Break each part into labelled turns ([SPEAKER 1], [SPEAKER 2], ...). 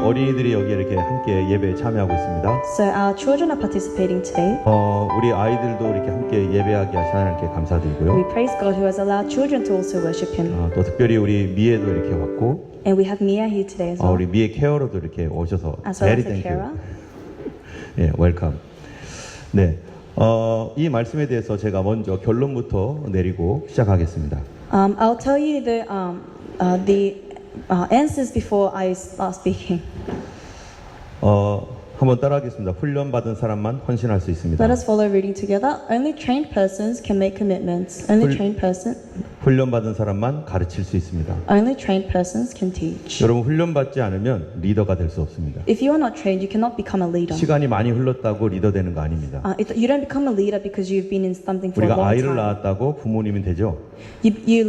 [SPEAKER 1] 어린이들이 여기 이렇게 함께 예배에 참여하고 있습니다.
[SPEAKER 2] So our children are participating today.
[SPEAKER 1] 우리 아이들도 이렇게 함께 예배하게 하신 하나님께
[SPEAKER 2] We
[SPEAKER 1] 감사드리고요.
[SPEAKER 2] praise God who has allowed children to also worship Him.
[SPEAKER 1] 또 특별히 우리 미애도 이렇게 왔고,
[SPEAKER 2] And we have Mia here today as well.
[SPEAKER 1] 우리 미애 케어로도 이렇게 오셔서
[SPEAKER 2] As well
[SPEAKER 1] very
[SPEAKER 2] as the
[SPEAKER 1] thank you.
[SPEAKER 2] carer.
[SPEAKER 1] 예, 웰컴. 네, 이 말씀에 대해서 제가 먼저 결론부터 내리고 시작하겠습니다.
[SPEAKER 2] I'll tell you the answers before I start speaking.
[SPEAKER 1] 한번 따라하겠습니다. 훈련받은 사람만 헌신할 수 있습니다.
[SPEAKER 2] Let us follow reading together. Only trained persons can make commitments. Only trained person.
[SPEAKER 1] 훈련받은 사람만 가르칠 수 있습니다.
[SPEAKER 2] Only trained persons can teach.
[SPEAKER 1] 여러분 훈련받지 않으면 리더가 될 수 없습니다.
[SPEAKER 2] If you are not trained, you cannot become a leader.
[SPEAKER 1] 시간이 많이 흘렀다고 리더 되는 거 아닙니다.
[SPEAKER 2] You don't become a leader because you've been in something for a
[SPEAKER 1] 우리가
[SPEAKER 2] long
[SPEAKER 1] 아이를
[SPEAKER 2] time.
[SPEAKER 1] 낳았다고 부모님이 되죠.
[SPEAKER 2] You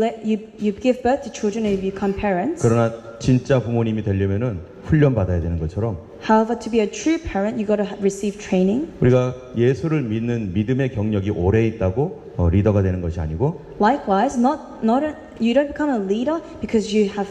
[SPEAKER 2] give birth to children and you become parents.
[SPEAKER 1] 그러나 진짜 부모님이 되려면은 훈련받아야 되는 것처럼
[SPEAKER 2] However, to be a true parent, you got to receive training.
[SPEAKER 1] 우리가 예수를 믿는 믿음의 경력이 오래 있다고 리더가 되는 것이 아니고
[SPEAKER 2] Likewise, you don't become a leader because you have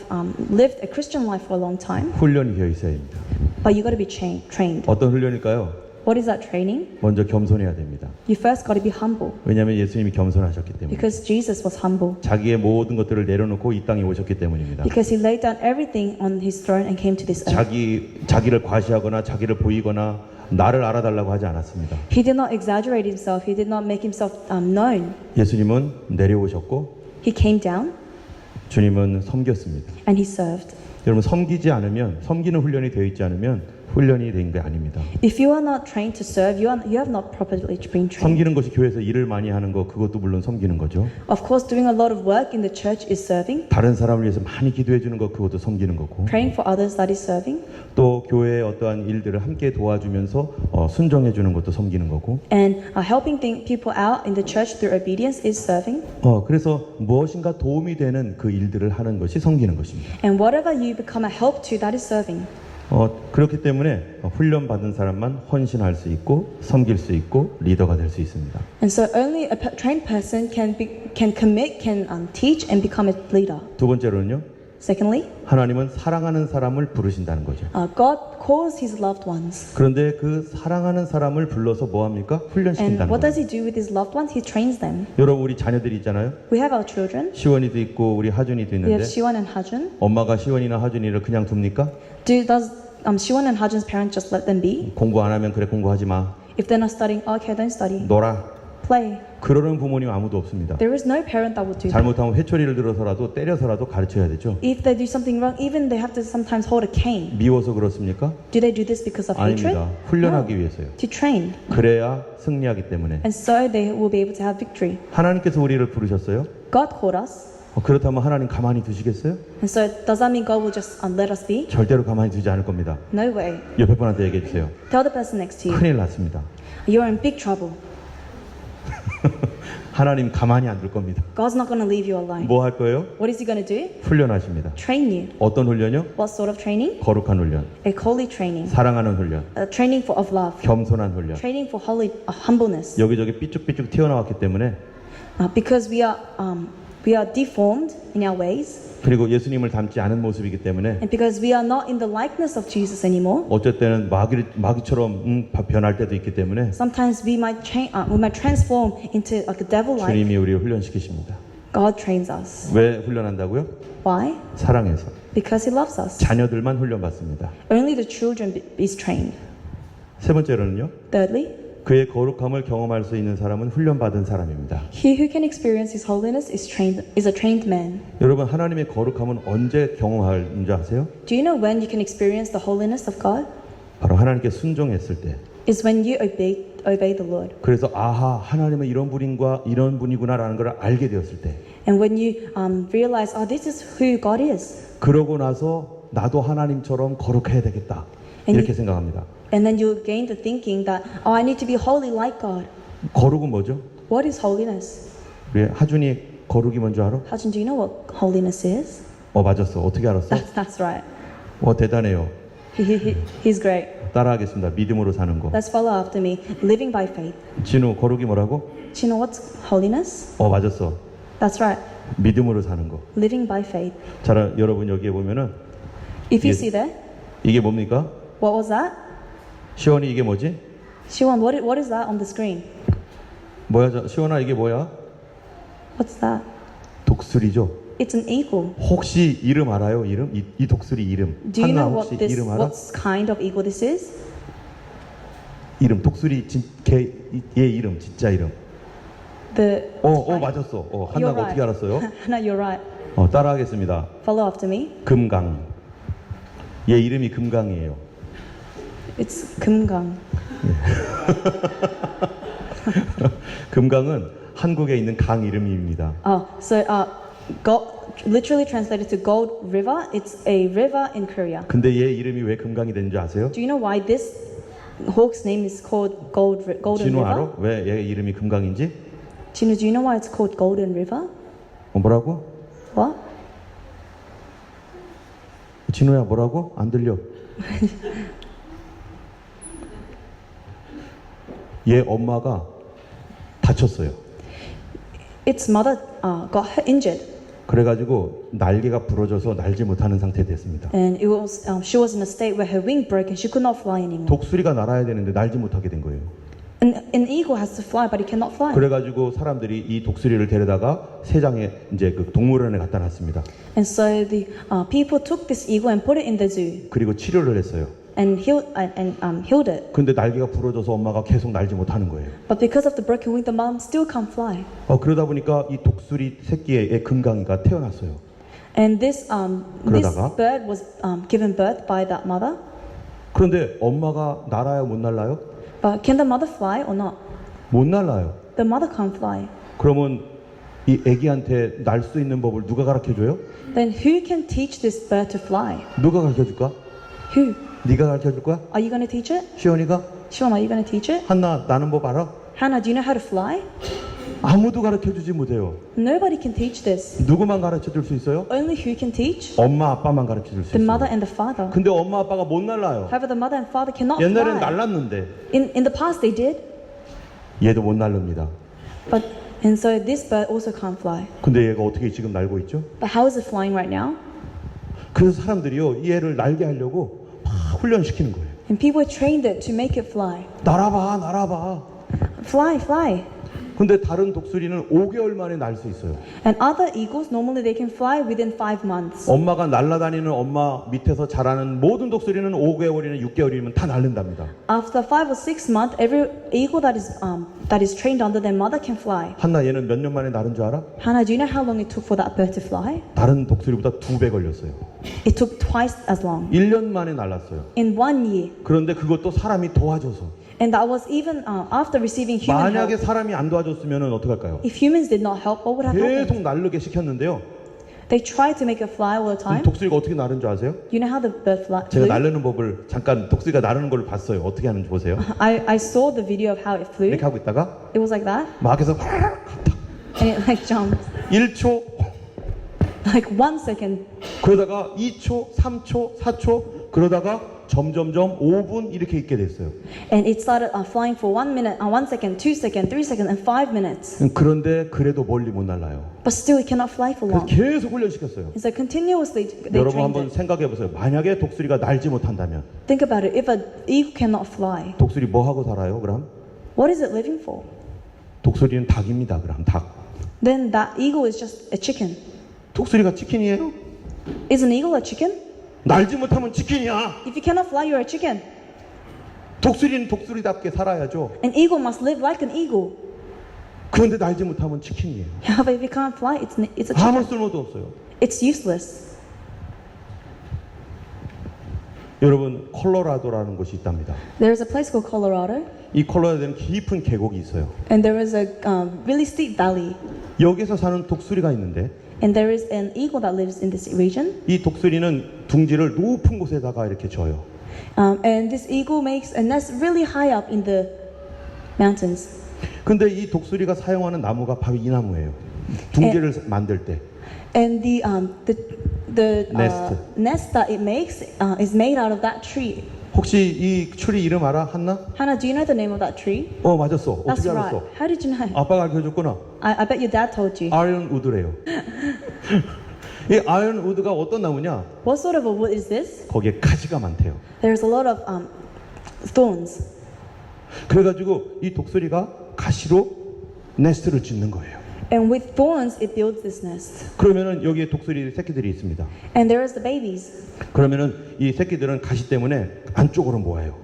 [SPEAKER 2] lived a Christian life for a long time,
[SPEAKER 1] 훈련이 되어 있어야 됩니다.
[SPEAKER 2] but you got to be trained.
[SPEAKER 1] 어떤 훈련일까요?
[SPEAKER 2] What is that training?
[SPEAKER 1] 먼저 겸손해야 됩니다.
[SPEAKER 2] You first got to be humble
[SPEAKER 1] 왜냐하면 예수님이 겸손하셨기 때문에
[SPEAKER 2] because Jesus was humble.
[SPEAKER 1] 자기의 모든 것들을 내려놓고 이 땅에 오셨기 때문입니다.
[SPEAKER 2] Because he laid down everything on his throne and came to this earth.
[SPEAKER 1] 자기를 과시하거나 자기를 보이거나 나를 알아달라고 하지 않았습니다.
[SPEAKER 2] He did not exaggerate himself. He did not make himself known.
[SPEAKER 1] 예수님은 내려오셨고
[SPEAKER 2] He came down
[SPEAKER 1] 주님은 섬겼습니다.
[SPEAKER 2] and he served.
[SPEAKER 1] 여러분 섬기지 않으면 섬기는 훈련이 되어 있지 않으면 훈련이 된 게 아닙니다.
[SPEAKER 2] If you are not trained to serve, you have not properly been trained.
[SPEAKER 1] 섬기는 것이 교회에서 일을 많이 하는 거 그것도 물론 섬기는 거죠.
[SPEAKER 2] Of course, doing a lot of work in the church is serving.
[SPEAKER 1] 다른 사람을 위해서 많이 기도해 주는 거 그것도 섬기는 거고
[SPEAKER 2] Praying for others, that is serving.
[SPEAKER 1] 또 교회의 어떠한 일들을 함께 도와주면서 순종해 주는 것도 섬기는 거고
[SPEAKER 2] And helping people out in the church through obedience is serving.
[SPEAKER 1] 그래서 무엇인가 도움이 되는 그 일들을 하는 것이 섬기는 것입니다.
[SPEAKER 2] And whatever you become a help to, that is serving.
[SPEAKER 1] 그렇기 때문에 훈련받은 사람만 헌신할 수 있고 섬길 수 있고 리더가 될 수 있습니다.
[SPEAKER 2] And so only a trained person can commit, can teach and become a leader.
[SPEAKER 1] 두 번째로는요.
[SPEAKER 2] Secondly,
[SPEAKER 1] 하나님은 사랑하는 사람을 부르신다는 거죠.
[SPEAKER 2] God calls his loved ones.
[SPEAKER 1] 그런데 그 사랑하는 사람을 불러서 뭐 합니까?
[SPEAKER 2] And
[SPEAKER 1] 훈련시킨다는
[SPEAKER 2] what
[SPEAKER 1] 거예요.
[SPEAKER 2] does he do with his loved ones? He trains them.
[SPEAKER 1] 여러분 우리 자녀들이 있잖아요.
[SPEAKER 2] We have our children.
[SPEAKER 1] 시원이도 있고 우리 하준이도
[SPEAKER 2] We
[SPEAKER 1] 있는데
[SPEAKER 2] have Shiwan and Hajun.
[SPEAKER 1] 엄마가 시원이나 하준이를 그냥 둡니까?
[SPEAKER 2] Does Shiwan and Hajun's parents just let them be?
[SPEAKER 1] 공부 안 하면 그래 공부하지 마.
[SPEAKER 2] If they're not studying, okay, don't study.
[SPEAKER 1] 놀아.
[SPEAKER 2] Play.
[SPEAKER 1] 그러는 부모님 아무도 없습니다.
[SPEAKER 2] There is no parent that would do that.
[SPEAKER 1] 잘못하면 회초리를 들어서라도 때려서라도 가르쳐야 되죠.
[SPEAKER 2] If they do something wrong, even they have to sometimes hold a cane.
[SPEAKER 1] 미워서 그렇습니까?
[SPEAKER 2] Do they do this because of hatred?
[SPEAKER 1] 아닙니다. 훈련하기 위해서요.
[SPEAKER 2] To train.
[SPEAKER 1] 그래야 승리하기 때문에.
[SPEAKER 2] And so they will be able to have victory.
[SPEAKER 1] 하나님께서 우리를 부르셨어요.
[SPEAKER 2] God called us.
[SPEAKER 1] 그렇다면 하나님 가만히 두시겠어요?
[SPEAKER 2] And so does that mean God will just let us be?
[SPEAKER 1] 절대로 가만히 두지 않을 겁니다.
[SPEAKER 2] No way.
[SPEAKER 1] 옆에 분한테 얘기해 주세요.
[SPEAKER 2] Tell the person next to you.
[SPEAKER 1] 큰일 났습니다.
[SPEAKER 2] You're in big trouble.
[SPEAKER 1] 하나님 가만히 안 둘 겁니다.
[SPEAKER 2] God's not going to leave you alone.
[SPEAKER 1] 뭐 할 거예요?
[SPEAKER 2] What is he going to do?
[SPEAKER 1] 훈련하십니다.
[SPEAKER 2] Train you.
[SPEAKER 1] 어떤 훈련이요?
[SPEAKER 2] What sort of training?
[SPEAKER 1] 거룩한 훈련,
[SPEAKER 2] A holy training.
[SPEAKER 1] 사랑하는 훈련,
[SPEAKER 2] Training of love.
[SPEAKER 1] 겸손한 훈련.
[SPEAKER 2] Training for humbleness.
[SPEAKER 1] 여기저기 삐쭉삐쭉 튀어나왔기 때문에
[SPEAKER 2] Because we are deformed in our ways.
[SPEAKER 1] 그리고 예수님을 닮지 않은 모습이기 때문에
[SPEAKER 2] And because we are not in the likeness of Jesus anymore.
[SPEAKER 1] 어쩔 때는 마귀처럼 변할 때도 있기 때문에
[SPEAKER 2] Sometimes we might transform into like a devil-like.
[SPEAKER 1] 주님이 우리를 훈련시키십니다.
[SPEAKER 2] God trains us.
[SPEAKER 1] 왜 훈련한다고요?
[SPEAKER 2] Why?
[SPEAKER 1] 사랑해서.
[SPEAKER 2] Because He loves us.
[SPEAKER 1] 자녀들만 훈련받습니다.
[SPEAKER 2] Only the children is trained.
[SPEAKER 1] 세 번째로는요.
[SPEAKER 2] Thirdly,
[SPEAKER 1] 그의 거룩함을 경험할 수 있는 사람은 훈련받은 사람입니다.
[SPEAKER 2] he who can experience His holiness is a trained man.
[SPEAKER 1] 여러분 하나님의 거룩함은 언제 경험할 줄 아세요?
[SPEAKER 2] Do you know when you can experience the holiness of God?
[SPEAKER 1] 바로 하나님께 순종했을 때.
[SPEAKER 2] Is when you obey the Lord.
[SPEAKER 1] 그래서 아하 하나님은 이런 분이구나라는 걸 알게 되었을 때.
[SPEAKER 2] And when you realize, oh, this is who God is.
[SPEAKER 1] 그러고 나서 나도 하나님처럼 거룩해야 되겠다. 이렇게 생각합니다.
[SPEAKER 2] And then you gain the thinking that, oh, I need to be holy like God.
[SPEAKER 1] 거룩은 뭐죠?
[SPEAKER 2] What is holiness?
[SPEAKER 1] 우리 하준이 거룩이 뭔지 알아?
[SPEAKER 2] Hajun, do you know what holiness is?
[SPEAKER 1] 맞았어. 어떻게 알았어?
[SPEAKER 2] That's right.
[SPEAKER 1] 대단해요.
[SPEAKER 2] He's great.
[SPEAKER 1] 따라하겠습니다. 믿음으로 사는 거.
[SPEAKER 2] Let's follow after me. Living by faith.
[SPEAKER 1] 진우 거룩이 뭐라고?
[SPEAKER 2] Do you know what's holiness?
[SPEAKER 1] 맞았어.
[SPEAKER 2] That's right.
[SPEAKER 1] 믿음으로 사는 거.
[SPEAKER 2] Living by faith.
[SPEAKER 1] 자, 여러분 여기에 보면은
[SPEAKER 2] If you see there,
[SPEAKER 1] 이게 뭡니까?
[SPEAKER 2] What was that?
[SPEAKER 1] 시원이 이게 뭐지?
[SPEAKER 2] Shiwan, what is that on the screen?
[SPEAKER 1] 뭐야, 시원아 이게 뭐야?
[SPEAKER 2] What's that?
[SPEAKER 1] 독수리죠.
[SPEAKER 2] It's an eagle.
[SPEAKER 1] 혹시 이름 알아요? 이름? 이 독수리 이름.
[SPEAKER 2] Do you
[SPEAKER 1] 한나
[SPEAKER 2] know
[SPEAKER 1] 혹시
[SPEAKER 2] what
[SPEAKER 1] 이름 알아?
[SPEAKER 2] what kind of eagle this is?
[SPEAKER 1] 이름 독수리 걔 이름 진짜 이름.
[SPEAKER 2] The
[SPEAKER 1] 맞았어.
[SPEAKER 2] You're
[SPEAKER 1] 한나가
[SPEAKER 2] right.
[SPEAKER 1] 어떻게 알았어요?
[SPEAKER 2] Hannah, you're right.
[SPEAKER 1] 따라하겠습니다.
[SPEAKER 2] Follow after me.
[SPEAKER 1] 금강. 얘 이름이 금강이에요.
[SPEAKER 2] It's Kumgang.
[SPEAKER 1] 금강은 한국에 있는 강 이름입니다.
[SPEAKER 2] Literally translated to Gold River, it's a river in Korea.
[SPEAKER 1] 근데 얘 이름이 왜 금강이 되는 줄 아세요?
[SPEAKER 2] Do you know why this hawk's name is called Golden
[SPEAKER 1] 진우
[SPEAKER 2] River?
[SPEAKER 1] 알아? 왜 얘 이름이 금강인지?
[SPEAKER 2] Chino, do you know why it's called Golden River?
[SPEAKER 1] 뭐라고?
[SPEAKER 2] What?
[SPEAKER 1] 진우야 뭐라고? 안 들려. 얘 엄마가 다쳤어요.
[SPEAKER 2] Its mother got injured,
[SPEAKER 1] 그래가지고 날개가 부러져서 날지 못하는 상태 됐습니다.
[SPEAKER 2] and she was in a state where her wing broke and she could not fly anymore.
[SPEAKER 1] 독수리가 날아야 되는데 날지 못하게 된 거예요.
[SPEAKER 2] An eagle has to fly, but it cannot fly.
[SPEAKER 1] 그래가지고 사람들이 이 독수리를 데려다가 세장에 이제 그 동물원에 갖다 놨습니다.
[SPEAKER 2] And so the people took this eagle and put it in the zoo
[SPEAKER 1] 그리고 치료를 했어요.
[SPEAKER 2] and healed it.
[SPEAKER 1] 근데 날개가 부러져서 엄마가 계속 날지 못하는 거예요.
[SPEAKER 2] But because of the broken wing, the mom still can't fly.
[SPEAKER 1] 그러다 보니까 이 독수리 새끼의 금강이가 태어났어요.
[SPEAKER 2] And this
[SPEAKER 1] 그러다가?
[SPEAKER 2] bird was given birth by that mother.
[SPEAKER 1] 그런데 엄마가 날아요, 못 날아요?
[SPEAKER 2] But can the mother fly or not?
[SPEAKER 1] 못 날아요.
[SPEAKER 2] The mother can't fly.
[SPEAKER 1] 그러면 이 아기한테 날 수 있는 법을 누가 가르쳐 줘요?
[SPEAKER 2] Then who can teach this bird to fly?
[SPEAKER 1] 누가 가르쳐 줄까?
[SPEAKER 2] Who?
[SPEAKER 1] 네가 가르쳐 줄 거야?
[SPEAKER 2] Are you going to teach it?
[SPEAKER 1] 시원이가?
[SPEAKER 2] Shion, are you going to teach it?
[SPEAKER 1] 한나 나는 법 알아?
[SPEAKER 2] Hannah, do you know how to fly?
[SPEAKER 1] 아무도 가르쳐 주지 못해요.
[SPEAKER 2] Nobody can teach this.
[SPEAKER 1] 누구만 가르쳐 줄 수 있어요?
[SPEAKER 2] Only who can teach?
[SPEAKER 1] 엄마 아빠만 가르쳐 줄 수
[SPEAKER 2] The mother
[SPEAKER 1] 있어요.
[SPEAKER 2] and the father.
[SPEAKER 1] 근데 엄마 아빠가 못 날아요.
[SPEAKER 2] However, the mother and father cannot
[SPEAKER 1] 옛날엔
[SPEAKER 2] fly.
[SPEAKER 1] 날랐는데
[SPEAKER 2] In the past, they did.
[SPEAKER 1] 얘도 못 날릅니다.
[SPEAKER 2] And so this bird also can't fly.
[SPEAKER 1] 근데 얘가 어떻게 지금 날고 있죠?
[SPEAKER 2] But how is it flying right now?
[SPEAKER 1] 그래서 사람들이요 이 애를 날게 하려고 막 훈련시키는 거예요.
[SPEAKER 2] And people trained it to make it fly.
[SPEAKER 1] 날아봐, 날아봐.
[SPEAKER 2] Fly, fly.
[SPEAKER 1] 근데 다른 독수리는 5개월 만에 날 수 있어요.
[SPEAKER 2] And other eagles, normally they can fly within 5 months.
[SPEAKER 1] 엄마가 날아다니는 엄마 밑에서 자라는 모든 독수리는 5개월이나 6개월이면 다 날른답니다.
[SPEAKER 2] After 5 or 6 months, every eagle that is trained under their mother can fly.
[SPEAKER 1] 한나 얘는 몇 년 만에 날은 줄 알아?
[SPEAKER 2] Hannah, do you know how long it took for that bird to fly?
[SPEAKER 1] 다른 독수리보다 2배 걸렸어요.
[SPEAKER 2] It took twice as long.
[SPEAKER 1] 1년 만에 날랐어요.
[SPEAKER 2] In 1 year.
[SPEAKER 1] 그런데 그것도 사람이 도와줘서.
[SPEAKER 2] And that was even after receiving human
[SPEAKER 1] 만약에
[SPEAKER 2] help.
[SPEAKER 1] 사람이 안 도와줬으면 어떡할까요?
[SPEAKER 2] If humans did not help, what would have happened?
[SPEAKER 1] 계속 날르게 시켰는데요.
[SPEAKER 2] They tried to make it fly all the time.
[SPEAKER 1] 독수리가 어떻게 나른 줄 아세요?
[SPEAKER 2] You know how the bird
[SPEAKER 1] 제가
[SPEAKER 2] flew?
[SPEAKER 1] 날르는 법을 잠깐 독수리가 나르는 걸 봤어요. 어떻게 하는지 보세요.
[SPEAKER 2] I saw the video of how it flew.
[SPEAKER 1] 이렇게 하고 있다가
[SPEAKER 2] It was like that,
[SPEAKER 1] 막 해서
[SPEAKER 2] and it like jumped.
[SPEAKER 1] 1초
[SPEAKER 2] Like 1 second.
[SPEAKER 1] 그러다가 2초, 3초, 4초 그러다가 점점점 5분 이렇게 있게 됐어요.
[SPEAKER 2] And it started flying for 1 minute, 1 second, 2 seconds, 3 seconds, and 5 minutes.
[SPEAKER 1] 그런데 그래도 멀리 못 날라요.
[SPEAKER 2] But still, it cannot fly for
[SPEAKER 1] 그래서
[SPEAKER 2] long.
[SPEAKER 1] 계속 훈련시켰어요.
[SPEAKER 2] And so continuously, they
[SPEAKER 1] 여러분
[SPEAKER 2] trained
[SPEAKER 1] 한번
[SPEAKER 2] it.
[SPEAKER 1] 생각해 보세요. 만약에 독수리가 날지 못한다면
[SPEAKER 2] Think about it. If an eagle cannot fly,
[SPEAKER 1] 독수리 뭐 하고 살아요? 그럼
[SPEAKER 2] what is it living for?
[SPEAKER 1] 독수리는 닭입니다. 그럼 닭.
[SPEAKER 2] Then that eagle is just a chicken.
[SPEAKER 1] 독수리가 치킨이에요?
[SPEAKER 2] Is an eagle a chicken?
[SPEAKER 1] 날지 못하면 치킨이야.
[SPEAKER 2] If you cannot fly, you're a chicken.
[SPEAKER 1] 독수리는 독수리답게 살아야죠.
[SPEAKER 2] An eagle must live like an eagle.
[SPEAKER 1] 그런데 날지 못하면 치킨이에요.
[SPEAKER 2] However, if you can't fly, it's a
[SPEAKER 1] 아무
[SPEAKER 2] chicken.
[SPEAKER 1] 쓸모도 없어요.
[SPEAKER 2] It's useless.
[SPEAKER 1] 여러분 콜로라도라는 곳이 있답니다.
[SPEAKER 2] There is a place called Colorado,
[SPEAKER 1] 이 콜로라도에는 깊은 계곡이 있어요.
[SPEAKER 2] and there is a really steep valley.
[SPEAKER 1] 여기서 사는 독수리가 있는데
[SPEAKER 2] And there is an eagle that lives in this region.
[SPEAKER 1] 이 독수리는 둥지를 높은 곳에다가 이렇게 져요.
[SPEAKER 2] And this eagle makes a nest really high up in the mountains.
[SPEAKER 1] 근데 이 독수리가 사용하는 나무가 바로 이 나무예요. 둥지를 만들 때.
[SPEAKER 2] And the
[SPEAKER 1] Nest.
[SPEAKER 2] nest that it makes is made out of that tree.
[SPEAKER 1] 혹시 이 추리 이름 알아? 한나?
[SPEAKER 2] Hannah, do you know the name of that tree?
[SPEAKER 1] 맞았어.
[SPEAKER 2] That's
[SPEAKER 1] 어떻게
[SPEAKER 2] right.
[SPEAKER 1] 알았어?
[SPEAKER 2] How did you know?
[SPEAKER 1] 아빠가 알려줬구나.
[SPEAKER 2] I bet your dad told you.
[SPEAKER 1] 아이언 우드래요. 이 아연우드가 어떤 나무냐?
[SPEAKER 2] What sort of a wood is this?
[SPEAKER 1] 거기에 가지가 많대요.
[SPEAKER 2] There's a lot of thorns.
[SPEAKER 1] 그래가지고 이 독수리가 가시로 네스트를 짓는 거예요.
[SPEAKER 2] And with thorns, it builds this nest.
[SPEAKER 1] 그러면은 여기에 독수리 새끼들이 있습니다.
[SPEAKER 2] And there is the babies.
[SPEAKER 1] 그러면은 이 새끼들은 가시 때문에 안쪽으로 모아요.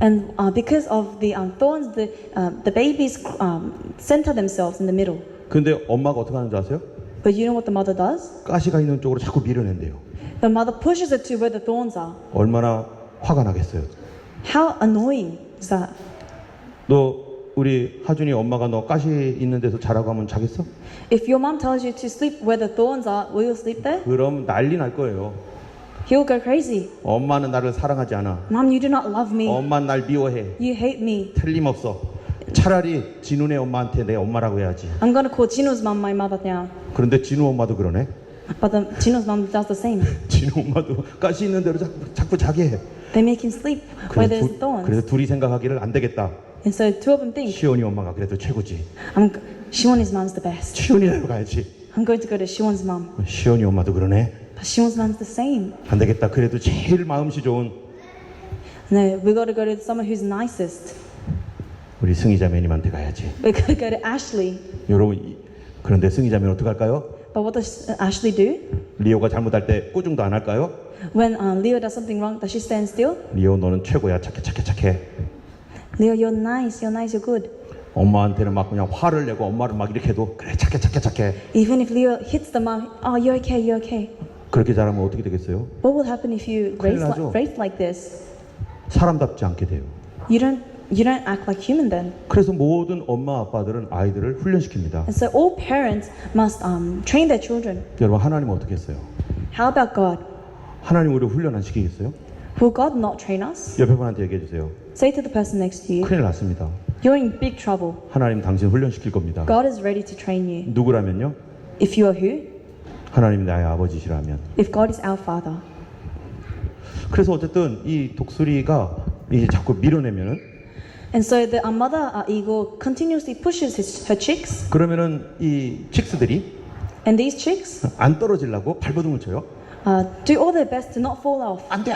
[SPEAKER 2] And because of the thorns, the babies center themselves in the middle.
[SPEAKER 1] 근데 엄마가 어떻게 하는지 아세요?
[SPEAKER 2] But you know what the mother does?
[SPEAKER 1] 가시가 있는 쪽으로 자꾸 밀어낸대요.
[SPEAKER 2] The mother pushes it to where the thorns are.
[SPEAKER 1] 얼마나 화가 나겠어요.
[SPEAKER 2] How annoying is that?
[SPEAKER 1] 너 우리 하준이 엄마가 너 가시 있는 데서 자라고 하면 자겠어?
[SPEAKER 2] If your mom tells you to sleep where the thorns are, will you sleep there?
[SPEAKER 1] 그럼 난리 날 거예요.
[SPEAKER 2] He'll go crazy.
[SPEAKER 1] 엄마는 나를 사랑하지 않아.
[SPEAKER 2] Mom, you do not love me.
[SPEAKER 1] 엄마는 날 미워해.
[SPEAKER 2] You hate me.
[SPEAKER 1] 틀림없어. 차라리 진우네 엄마한테 내 엄마라고 해야지.
[SPEAKER 2] I'm gonna call Chino's mom my mother now.
[SPEAKER 1] 그런데 진우 엄마도 그러네.
[SPEAKER 2] But Chino's mom does the same.
[SPEAKER 1] 진우 엄마도 가시 있는 대로 자꾸 자게 해.
[SPEAKER 2] They make him sleep where there's thorns.
[SPEAKER 1] 그래서 둘이 생각하기를 안 되겠다.
[SPEAKER 2] And so two of them think,
[SPEAKER 1] 시온이 엄마가 그래도 최고지.
[SPEAKER 2] Shion's mom's the best.
[SPEAKER 1] 시온이라고 가야지.
[SPEAKER 2] I'm going to go to Shion's mom.
[SPEAKER 1] 시온이 엄마도 그러네.
[SPEAKER 2] But Shion's mom's the same.
[SPEAKER 1] 안 되겠다. 그래도 제일 마음씨 좋은
[SPEAKER 2] No, we got to go to someone who's nicest.
[SPEAKER 1] 우리 승희자매님한테 가야지.
[SPEAKER 2] We got to go to Ashley.
[SPEAKER 1] 여러분 그런데 승희자매는 어떻게 할까요?
[SPEAKER 2] But what does Ashley do?
[SPEAKER 1] 리오가 잘못할 때 꾸중도 안 할까요?
[SPEAKER 2] When Leo does something wrong, does she stand still?
[SPEAKER 1] 리오 너는 최고야. 착해.
[SPEAKER 2] Leo, you're nice, you're good.
[SPEAKER 1] 엄마한테는 막 그냥 화를 내고 엄마를 막 이렇게 해도 그래 착해.
[SPEAKER 2] Even if Leo hits the mom, oh, you're okay.
[SPEAKER 1] 그렇게 자라면 어떻게 되겠어요?
[SPEAKER 2] What will happen if you
[SPEAKER 1] 큰일
[SPEAKER 2] raise
[SPEAKER 1] 나죠.
[SPEAKER 2] like this?
[SPEAKER 1] 사람답지 않게 돼요.
[SPEAKER 2] You don't act like human then.
[SPEAKER 1] 그래서 모든 엄마 아빠들은 아이들을 훈련시킵니다.
[SPEAKER 2] And so all parents must train their children.
[SPEAKER 1] 여러분 하나님은 어떻게 했어요?
[SPEAKER 2] How about God?
[SPEAKER 1] 하나님 우리를 훈련 안 시키겠어요?
[SPEAKER 2] Will God not train us?
[SPEAKER 1] 옆에 분한테 얘기해 주세요.
[SPEAKER 2] Say to the person next to you,
[SPEAKER 1] 큰일 났습니다.
[SPEAKER 2] you're in big trouble.
[SPEAKER 1] 하나님 당신 훈련시킬 겁니다.
[SPEAKER 2] God is ready to train you.
[SPEAKER 1] 누구라면요?
[SPEAKER 2] If you are who?
[SPEAKER 1] 하나님 나의 아버지시라면.
[SPEAKER 2] If God is our Father.
[SPEAKER 1] 그래서 어쨌든 이 독수리가 이제 자꾸 밀어내면은
[SPEAKER 2] And so the mother eagle continuously pushes her chicks,
[SPEAKER 1] 그러면은 이 칙스들이
[SPEAKER 2] and these chicks
[SPEAKER 1] 안 떨어지려고 발버둥을 쳐요.
[SPEAKER 2] do all their best to not fall off.
[SPEAKER 1] 안 돼.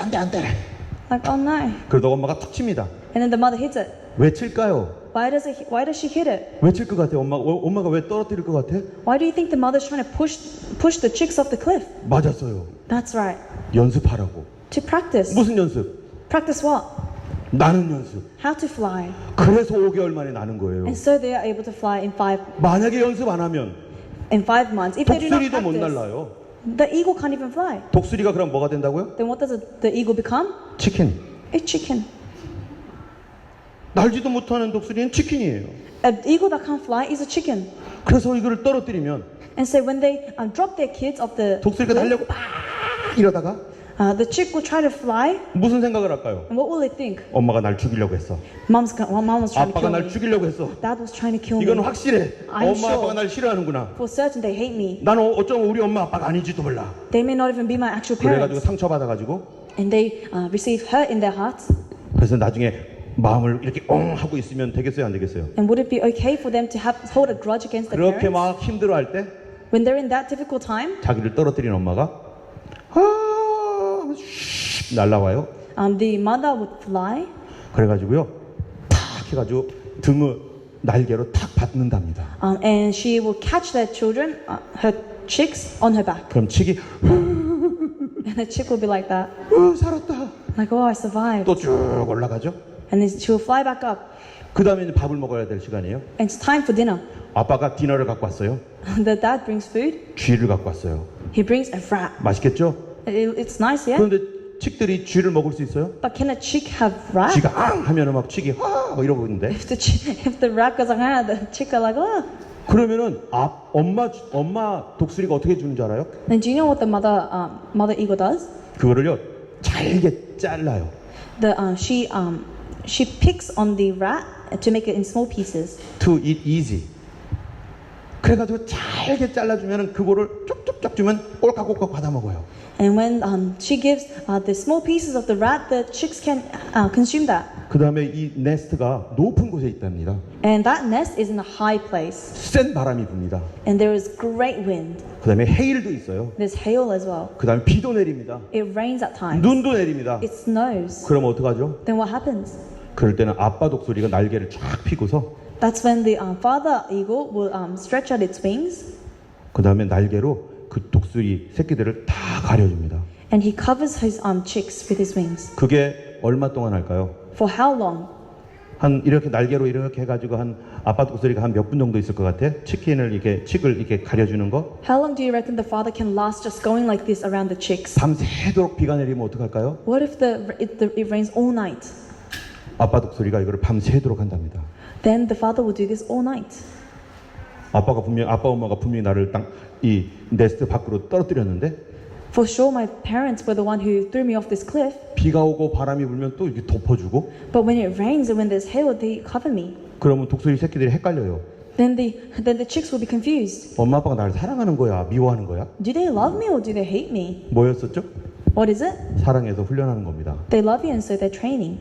[SPEAKER 2] Like, oh no.
[SPEAKER 1] 그러다가 엄마가 툭 칩니다.
[SPEAKER 2] And then the mother hits it.
[SPEAKER 1] 왜 칠까요?
[SPEAKER 2] Why does she hit it?
[SPEAKER 1] 왜 칠 것 같아? 엄마가 왜 떨어뜨릴 것 같아?
[SPEAKER 2] Why do you think the mother's trying to push the chicks off the cliff?
[SPEAKER 1] 맞았어요.
[SPEAKER 2] That's right.
[SPEAKER 1] 연습하라고.
[SPEAKER 2] To practice.
[SPEAKER 1] 무슨 연습?
[SPEAKER 2] Practice what?
[SPEAKER 1] 나는 연습.
[SPEAKER 2] How to fly.
[SPEAKER 1] 그래서 5개월 만에 나는 거예요.
[SPEAKER 2] And so they are able to fly in
[SPEAKER 1] 만약에 연습 안 하면
[SPEAKER 2] 5 months. If they do not
[SPEAKER 1] 독수리도 못
[SPEAKER 2] practice,
[SPEAKER 1] 날라요.
[SPEAKER 2] the eagle can't even fly.
[SPEAKER 1] 독수리가 그럼 뭐가 된다고요?
[SPEAKER 2] Then what does the eagle become?
[SPEAKER 1] 치킨.
[SPEAKER 2] A chicken.
[SPEAKER 1] 날지도 못하는 독수리는 치킨이에요.
[SPEAKER 2] An eagle that can't fly is a chicken.
[SPEAKER 1] 그래서 이거를 떨어뜨리면
[SPEAKER 2] And so when they drop their kids off the
[SPEAKER 1] 독수리가
[SPEAKER 2] cliff,
[SPEAKER 1] 달려고 막 이러다가
[SPEAKER 2] the chick will try to fly.
[SPEAKER 1] 무슨 생각을 할까요?
[SPEAKER 2] And what will it think?
[SPEAKER 1] 엄마가 날 죽이려고 했어.
[SPEAKER 2] Mom was trying to
[SPEAKER 1] 아빠가
[SPEAKER 2] kill
[SPEAKER 1] 날
[SPEAKER 2] me.
[SPEAKER 1] 죽이려고 했어.
[SPEAKER 2] Dad was trying to kill me.
[SPEAKER 1] 이건 확실해.
[SPEAKER 2] I'm
[SPEAKER 1] 엄마 아빠가
[SPEAKER 2] sure.
[SPEAKER 1] 날 싫어하는구나.
[SPEAKER 2] For certain they hate me.
[SPEAKER 1] 나는 어쩌면 우리 엄마 아빠가 아닌지도 몰라.
[SPEAKER 2] They may not even be my actual
[SPEAKER 1] 그래가지고
[SPEAKER 2] parents.
[SPEAKER 1] 상처받아가지고
[SPEAKER 2] And they receive hurt in their hearts.
[SPEAKER 1] 그래서 나중에 마음을 이렇게 엉 하고 있으면 되겠어요, 안 되겠어요?
[SPEAKER 2] And would it be okay for them to hold a grudge against their
[SPEAKER 1] 그렇게
[SPEAKER 2] parents?
[SPEAKER 1] 막 힘들어할 때
[SPEAKER 2] When they're in that difficult time,
[SPEAKER 1] 자기를 떨어뜨린 엄마가 슉 날라와요.
[SPEAKER 2] the mother would fly.
[SPEAKER 1] 그래가지고요 탁 해가지고 등을 날개로 탁 받는답니다.
[SPEAKER 2] And she will catch their children, her chicks, on her back.
[SPEAKER 1] 그럼 칙이
[SPEAKER 2] And the chick will be like that.
[SPEAKER 1] 살았다.
[SPEAKER 2] Like, oh, I survived.
[SPEAKER 1] 또 쭉 올라가죠.
[SPEAKER 2] And then she will fly back up.
[SPEAKER 1] 그 다음에 이제 밥을 먹어야 될 시간이에요.
[SPEAKER 2] And it's time for dinner.
[SPEAKER 1] 아빠가 디너를 갖고 왔어요.
[SPEAKER 2] The dad brings food.
[SPEAKER 1] 쥐를 갖고 왔어요.
[SPEAKER 2] He brings a rat.
[SPEAKER 1] 맛있겠죠?
[SPEAKER 2] It's nice, yeah?
[SPEAKER 1] 그런데 칙들이 쥐를 먹을 수 있어요?
[SPEAKER 2] But can a chick have rat?
[SPEAKER 1] 쥐가 앙 하면은 막 칙이 막 이러고 있는데
[SPEAKER 2] If the rat goes like, the chick are like, oh.
[SPEAKER 1] 그러면은 엄마 독수리가 어떻게 주는 줄 알아요?
[SPEAKER 2] Then do you know what the mother eagle does?
[SPEAKER 1] 그거를요 잘게 잘라요.
[SPEAKER 2] She picks on the rat to make it in small pieces.
[SPEAKER 1] To eat easy. 그래가지고 잘게 잘라주면은 그거를 쪽쪽쪽 주면 꼴깍꼴깍 받아 먹어요.
[SPEAKER 2] And when she gives the small pieces of the rat, the chicks can consume that.
[SPEAKER 1] 그 다음에 이 네스트가 높은 곳에 있답니다.
[SPEAKER 2] And that nest is in a high place.
[SPEAKER 1] 센 바람이 붑니다.
[SPEAKER 2] And there is great wind.
[SPEAKER 1] 그 다음에 해일도 있어요.
[SPEAKER 2] There's hail as well.
[SPEAKER 1] 그 다음에 비도 내립니다.
[SPEAKER 2] It rains at times.
[SPEAKER 1] 눈도 내립니다.
[SPEAKER 2] It snows.
[SPEAKER 1] 그럼 어떡하죠?
[SPEAKER 2] Then what happens?
[SPEAKER 1] 그럴 때는 아빠 독수리가 날개를 쫙 펴고서
[SPEAKER 2] That's when the father eagle will stretch out its wings.
[SPEAKER 1] 그 다음에 날개로 그 독수리 새끼들을 다 가려줍니다.
[SPEAKER 2] And he covers his chicks with his wings.
[SPEAKER 1] 그게 얼마 동안 할까요?
[SPEAKER 2] For how long?
[SPEAKER 1] 한 이렇게 날개로 이렇게 해가지고 한 아빠 독수리가 한 몇 분 정도 있을 것 같아? 칙을 이렇게 가려주는 거?
[SPEAKER 2] How long do you reckon the father can last just going like this around the chicks?
[SPEAKER 1] 밤새도록 비가 내리면 어떡할까요?
[SPEAKER 2] What if it rains all night?
[SPEAKER 1] 아빠 독수리가 이거를 밤새도록 한답니다.
[SPEAKER 2] Then the father will do this all night.
[SPEAKER 1] 아빠 엄마가 분명히 나를 이 네스트 밖으로 떨어뜨렸는데
[SPEAKER 2] For sure, my parents were the one who threw me off this cliff.
[SPEAKER 1] 비가 오고 바람이 불면 또 이렇게 덮어주고
[SPEAKER 2] But when it rains and when there's hail, they cover me.
[SPEAKER 1] 그러면 독수리 새끼들이 헷갈려요.
[SPEAKER 2] Then the chicks will be confused.
[SPEAKER 1] 엄마 아빠가 나를 사랑하는 거야? 미워하는 거야?
[SPEAKER 2] Do they love me or do they hate me?
[SPEAKER 1] 뭐였었죠?
[SPEAKER 2] What is it?
[SPEAKER 1] 사랑해서 훈련하는 겁니다.
[SPEAKER 2] They love you and so they're training.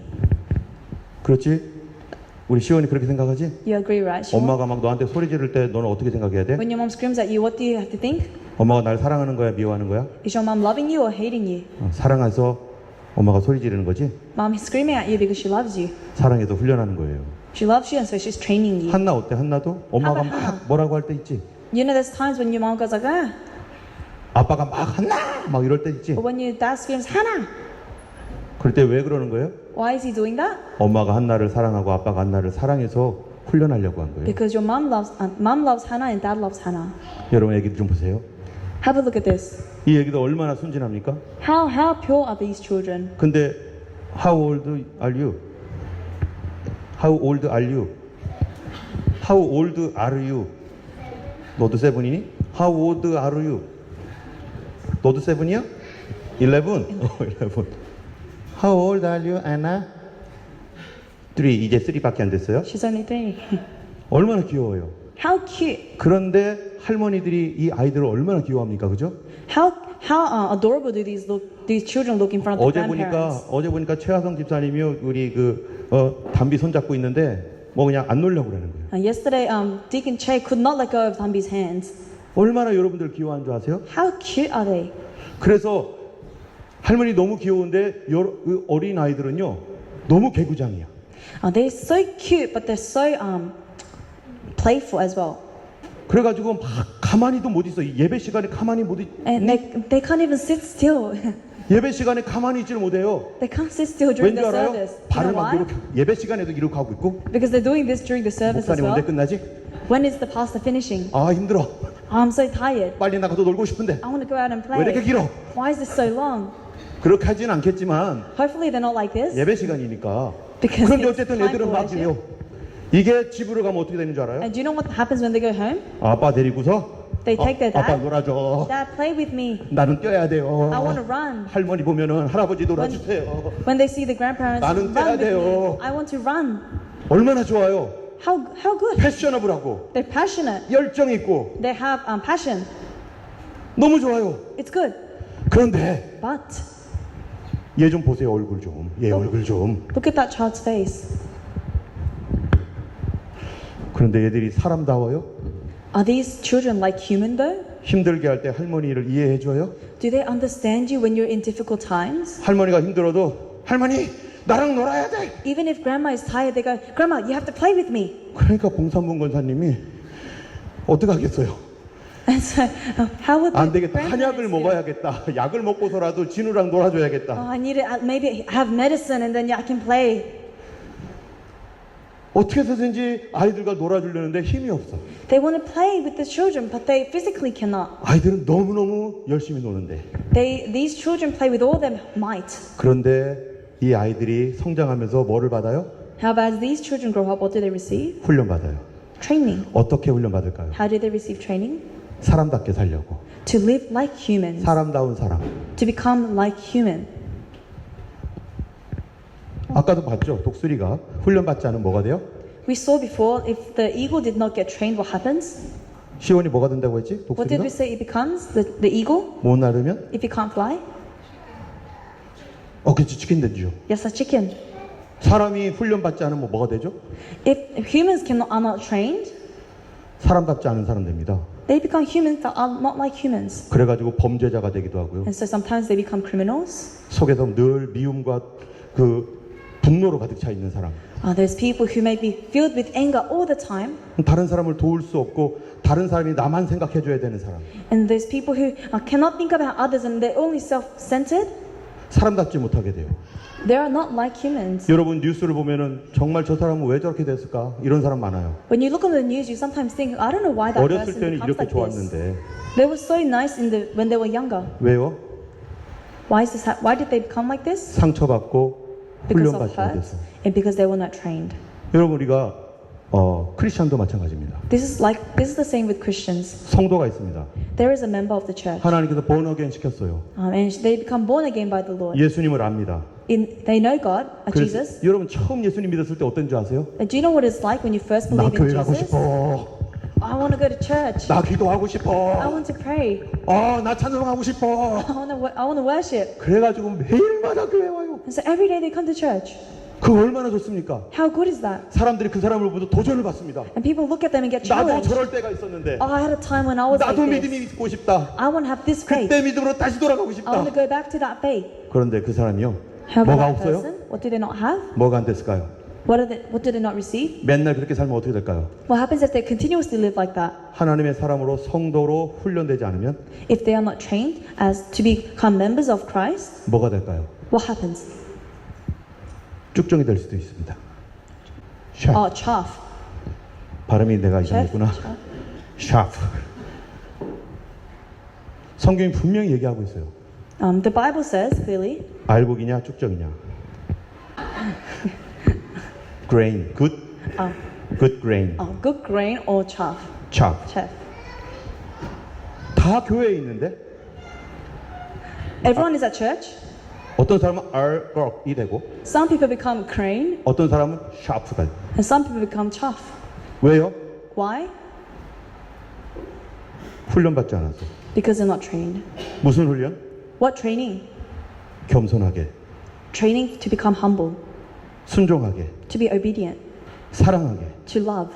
[SPEAKER 1] 그렇지? 우리 시원이 그렇게 생각하지?
[SPEAKER 2] You agree, right? Siobhan?
[SPEAKER 1] 엄마가 막 너한테 소리 지를 때 너는 어떻게 생각해야 돼?
[SPEAKER 2] When your mom screams at you, what do you have to think?
[SPEAKER 1] 엄마가 나를 사랑하는 거야? 미워하는 거야?
[SPEAKER 2] Is your mom loving you or hating you?
[SPEAKER 1] 사랑해서 엄마가 소리 지르는 거지?
[SPEAKER 2] Mom is screaming at you because she loves you.
[SPEAKER 1] 사랑해서 훈련하는 거예요.
[SPEAKER 2] She loves you and so she's training you.
[SPEAKER 1] 한나 어때? 한나도? 엄마가
[SPEAKER 2] 한나.
[SPEAKER 1] 막 뭐라고 할 때 있지?
[SPEAKER 2] You know there's times when your mom goes like, ah.
[SPEAKER 1] 아빠가 막 한나! 막 이럴 때 있지?
[SPEAKER 2] But when your dad screams, Hannah.
[SPEAKER 1] 그럴 때 왜 그러는 거예요?
[SPEAKER 2] Why is he doing that?
[SPEAKER 1] 엄마가 한나를 사랑하고 아빠가 한나를 사랑해서 훈련하려고 한 거예요.
[SPEAKER 2] Because your mom loves Hannah and dad loves Hannah.
[SPEAKER 1] 여러분 애기들 좀 보세요.
[SPEAKER 2] Have a look at this.
[SPEAKER 1] 이 애기들 얼마나 순진합니까?
[SPEAKER 2] How pure are these children?
[SPEAKER 1] 근데 How old are you? How old are you? How old are you? 너도 세븐이니? How old are you? 너도 세븐이야? 11? 11. How old are you, Anna? 3. 이제 3밖에 안 됐어요?
[SPEAKER 2] She's only 3.
[SPEAKER 1] 얼마나 귀여워요.
[SPEAKER 2] How cute.
[SPEAKER 1] 그런데 할머니들이 이 아이들을 얼마나 귀여워합니까? 그죠?
[SPEAKER 2] How adorable do these children look in front of the grandparents?
[SPEAKER 1] 어제 보니까 최하성 집사님이 우리 담비 손잡고 있는데 뭐 그냥 안 놀려고 그러는 거예요.
[SPEAKER 2] Yesterday, Deacon Che could not let go of Thambi's hands.
[SPEAKER 1] 얼마나 여러분들 귀여워하는 줄 아세요?
[SPEAKER 2] How cute are they?
[SPEAKER 1] 그래서 할머니 너무 귀여운데 어린 아이들은요 너무 개구장이야.
[SPEAKER 2] They're so cute, but they're so playful as well.
[SPEAKER 1] 그래가지고 막 가만히도 못 있어. 예배 시간에 가만히 못 있.
[SPEAKER 2] And they can't even sit still.
[SPEAKER 1] 예배 시간에 가만히 있지를 못해요.
[SPEAKER 2] They can't sit still during
[SPEAKER 1] 왠지
[SPEAKER 2] the
[SPEAKER 1] 알아요?
[SPEAKER 2] service. You
[SPEAKER 1] 발을
[SPEAKER 2] know
[SPEAKER 1] 막
[SPEAKER 2] why?
[SPEAKER 1] 이렇게 예배 시간에도 이렇게 하고 있고.
[SPEAKER 2] Because they're doing this during the service as
[SPEAKER 1] 목사님
[SPEAKER 2] well.
[SPEAKER 1] 언제 끝나지?
[SPEAKER 2] When is the pastor finishing?
[SPEAKER 1] 아 힘들어.
[SPEAKER 2] I'm so tired.
[SPEAKER 1] 빨리 나가서 놀고 싶은데.
[SPEAKER 2] I want to go out and
[SPEAKER 1] 왜 이렇게
[SPEAKER 2] play.
[SPEAKER 1] 길어?
[SPEAKER 2] Why is this so long?
[SPEAKER 1] 그렇게 하지는 않겠지만
[SPEAKER 2] Hopefully they're not like this.
[SPEAKER 1] 예배 시간이니까.
[SPEAKER 2] Because
[SPEAKER 1] 그런데
[SPEAKER 2] it's
[SPEAKER 1] 어쨌든
[SPEAKER 2] time
[SPEAKER 1] 애들은
[SPEAKER 2] for
[SPEAKER 1] 막
[SPEAKER 2] worship.
[SPEAKER 1] 이래요. 이게 집으로 가면 어떻게 되는 줄 알아요?
[SPEAKER 2] And do you know what happens when they go home?
[SPEAKER 1] 아빠 데리고서
[SPEAKER 2] They take their
[SPEAKER 1] 아빠
[SPEAKER 2] dad.
[SPEAKER 1] 놀아줘.
[SPEAKER 2] Dad, play with me.
[SPEAKER 1] 나는 뛰어야 돼요.
[SPEAKER 2] I want to run.
[SPEAKER 1] 할머니 보면은 할아버지 놀아주세요.
[SPEAKER 2] When they see the grandparents,
[SPEAKER 1] 나는
[SPEAKER 2] run
[SPEAKER 1] 뛰어야
[SPEAKER 2] with me.
[SPEAKER 1] 돼요.
[SPEAKER 2] I want to run.
[SPEAKER 1] 얼마나 좋아요.
[SPEAKER 2] How good?
[SPEAKER 1] 패셔너블하고
[SPEAKER 2] They're passionate.
[SPEAKER 1] 열정 있고
[SPEAKER 2] They have passion.
[SPEAKER 1] 너무 좋아요.
[SPEAKER 2] It's good.
[SPEAKER 1] 그런데
[SPEAKER 2] But
[SPEAKER 1] 얘 좀 보세요. 얼굴 좀. 얘 얼굴 좀.
[SPEAKER 2] look at that child's face.
[SPEAKER 1] 그런데 얘들이 사람다워요?
[SPEAKER 2] Are these children like human though?
[SPEAKER 1] 힘들게 할 때 할머니를 이해해 줘요?
[SPEAKER 2] Do they understand you when you're in difficult times?
[SPEAKER 1] 할머니가 힘들어도 할머니 나랑 놀아야 돼.
[SPEAKER 2] Even if grandma is tired, they go, Grandma, you have to play with me.
[SPEAKER 1] 그러니까 봉삼문 권사님이 어떻게 하겠어요?
[SPEAKER 2] And so, how would
[SPEAKER 1] 안
[SPEAKER 2] the
[SPEAKER 1] 되겠다. 한약을
[SPEAKER 2] grandparents feel?
[SPEAKER 1] 먹어야겠다. 약을 먹고서라도 진우랑 놀아줘야겠다.
[SPEAKER 2] I need to maybe have medicine and then I can play.
[SPEAKER 1] 어떻게 해서든지 아이들과 놀아주려는데 힘이 없어.
[SPEAKER 2] They want to play with the children, but they physically cannot.
[SPEAKER 1] 아이들은 너무너무 열심히 노는데.
[SPEAKER 2] These children play with all their might.
[SPEAKER 1] 그런데 이 아이들이 성장하면서 뭐를 받아요?
[SPEAKER 2] However, as these children grow up, what do they receive?
[SPEAKER 1] 훈련 받아요.
[SPEAKER 2] Training.
[SPEAKER 1] 어떻게 훈련 받을까요?
[SPEAKER 2] How do they receive training?
[SPEAKER 1] 사람답게 살려고.
[SPEAKER 2] To live like humans.
[SPEAKER 1] 사람다운 사람.
[SPEAKER 2] To become like human.
[SPEAKER 1] 아까도 봤죠? 독수리가 훈련 받지 않으면 뭐가 돼요?
[SPEAKER 2] We saw before, if the eagle did not get trained, what happens?
[SPEAKER 1] 시온이 뭐가 된다고 했지?
[SPEAKER 2] What did
[SPEAKER 1] 독수리가?
[SPEAKER 2] we say it becomes? The eagle?
[SPEAKER 1] 못 나르면?
[SPEAKER 2] If it can't fly?
[SPEAKER 1] 그치, 치킨 되죠.
[SPEAKER 2] Yes, a chicken.
[SPEAKER 1] 사람이 훈련받지 않으면 뭐가 되죠?
[SPEAKER 2] If humans are not trained,
[SPEAKER 1] 사람답지 않은 사람 됩니다.
[SPEAKER 2] they become humans that are not like humans.
[SPEAKER 1] 그래가지고 범죄자가 되기도 하고요.
[SPEAKER 2] And so sometimes they become criminals.
[SPEAKER 1] 속에서 늘 미움과 그 분노로 가득 차 있는 사람.
[SPEAKER 2] There's people who may be filled with anger all the time.
[SPEAKER 1] 다른 사람을 도울 수 없고 다른 사람이 나만 생각해줘야 되는 사람.
[SPEAKER 2] And there's people who cannot think about others and they're only self-centered.
[SPEAKER 1] 사람답지 못하게 돼요.
[SPEAKER 2] They are not like humans.
[SPEAKER 1] 여러분 뉴스를 보면은 정말 저 사람은 왜 저렇게 됐을까? 이런 사람 많아요.
[SPEAKER 2] When you look at the news, you sometimes think, I don't know why that
[SPEAKER 1] 어렸을
[SPEAKER 2] person
[SPEAKER 1] 때는
[SPEAKER 2] becomes
[SPEAKER 1] 이렇게
[SPEAKER 2] like this.
[SPEAKER 1] 좋았는데
[SPEAKER 2] They were so nice when they were younger.
[SPEAKER 1] 왜요?
[SPEAKER 2] Why did they become like this?
[SPEAKER 1] 상처받고
[SPEAKER 2] Because of
[SPEAKER 1] 훈련받지
[SPEAKER 2] hurt
[SPEAKER 1] 못해서.
[SPEAKER 2] and because they were not trained.
[SPEAKER 1] 여러분 우리가 크리스천도 마찬가지입니다.
[SPEAKER 2] This is the same with Christians.
[SPEAKER 1] 성도가 있습니다.
[SPEAKER 2] There is a member of the church,
[SPEAKER 1] 하나님께서 born again 시켰어요.
[SPEAKER 2] and they become born again by the Lord.
[SPEAKER 1] 예수님을 압니다.
[SPEAKER 2] They know God,
[SPEAKER 1] 그래서
[SPEAKER 2] Jesus.
[SPEAKER 1] 여러분 처음 예수님 믿었을 때 어떤 줄 아세요?
[SPEAKER 2] Do you know what it's like when you first
[SPEAKER 1] 나
[SPEAKER 2] believe in
[SPEAKER 1] 교회 가고
[SPEAKER 2] Jesus?
[SPEAKER 1] 싶어.
[SPEAKER 2] I want to go to church.
[SPEAKER 1] 나 기도하고
[SPEAKER 2] I
[SPEAKER 1] 싶어.
[SPEAKER 2] want to pray.
[SPEAKER 1] 나 찬송하고 싶어.
[SPEAKER 2] I want to worship.
[SPEAKER 1] 그래가지고 매일마다 교회 와요.
[SPEAKER 2] And so every day they come to church.
[SPEAKER 1] 그거 얼마나 좋습니까?
[SPEAKER 2] How good is that?
[SPEAKER 1] 사람들이 그 사람을 보고 도전을 받습니다.
[SPEAKER 2] And people look at them and get
[SPEAKER 1] 나도
[SPEAKER 2] challenged.
[SPEAKER 1] 저럴 때가 있었는데
[SPEAKER 2] I had a time when I was
[SPEAKER 1] 나도
[SPEAKER 2] like
[SPEAKER 1] 믿음이
[SPEAKER 2] this.
[SPEAKER 1] 있고 싶다.
[SPEAKER 2] I want to have this faith.
[SPEAKER 1] 그때 믿음으로 다시 돌아가고
[SPEAKER 2] I
[SPEAKER 1] 싶다.
[SPEAKER 2] want to go back to that faith.
[SPEAKER 1] 그런데 그 사람이요.
[SPEAKER 2] How about
[SPEAKER 1] 뭐가
[SPEAKER 2] that
[SPEAKER 1] 없어요?
[SPEAKER 2] person? What do they not have?
[SPEAKER 1] 뭐가 안 됐을까요?
[SPEAKER 2] What do they not receive?
[SPEAKER 1] 맨날 그렇게 살면 어떻게 될까요?
[SPEAKER 2] What happens if they continuously live like that?
[SPEAKER 1] 하나님의 사람으로 성도로 훈련되지 않으면
[SPEAKER 2] If they are not trained as to become members of Christ,
[SPEAKER 1] 뭐가 될까요?
[SPEAKER 2] what happens?
[SPEAKER 1] 쭉정이 될 수도 있습니다. 샤프.
[SPEAKER 2] Chaff.
[SPEAKER 1] 발음이 내가
[SPEAKER 2] Chaff.
[SPEAKER 1] 이상했구나. 샤프. 성경이 분명히 얘기하고 있어요.
[SPEAKER 2] The Bible says clearly,
[SPEAKER 1] 알곡이냐 쭉정이냐. grain, good, good grain,
[SPEAKER 2] good grain or chaff.
[SPEAKER 1] chaff.
[SPEAKER 2] Chaff.
[SPEAKER 1] 다 교회에 있는데
[SPEAKER 2] Everyone is at church.
[SPEAKER 1] 어떤 사람은 알곡이 되고
[SPEAKER 2] Some people become grain
[SPEAKER 1] 어떤 사람은 샤프가 돼요.
[SPEAKER 2] and some people become chaff.
[SPEAKER 1] 왜요?
[SPEAKER 2] Why?
[SPEAKER 1] 훈련받지 않아서.
[SPEAKER 2] Because they're not trained.
[SPEAKER 1] 무슨 훈련?
[SPEAKER 2] What training?
[SPEAKER 1] 겸손하게,
[SPEAKER 2] Training to become humble,
[SPEAKER 1] 순종하게,
[SPEAKER 2] to be obedient,
[SPEAKER 1] 사랑하게.
[SPEAKER 2] to love.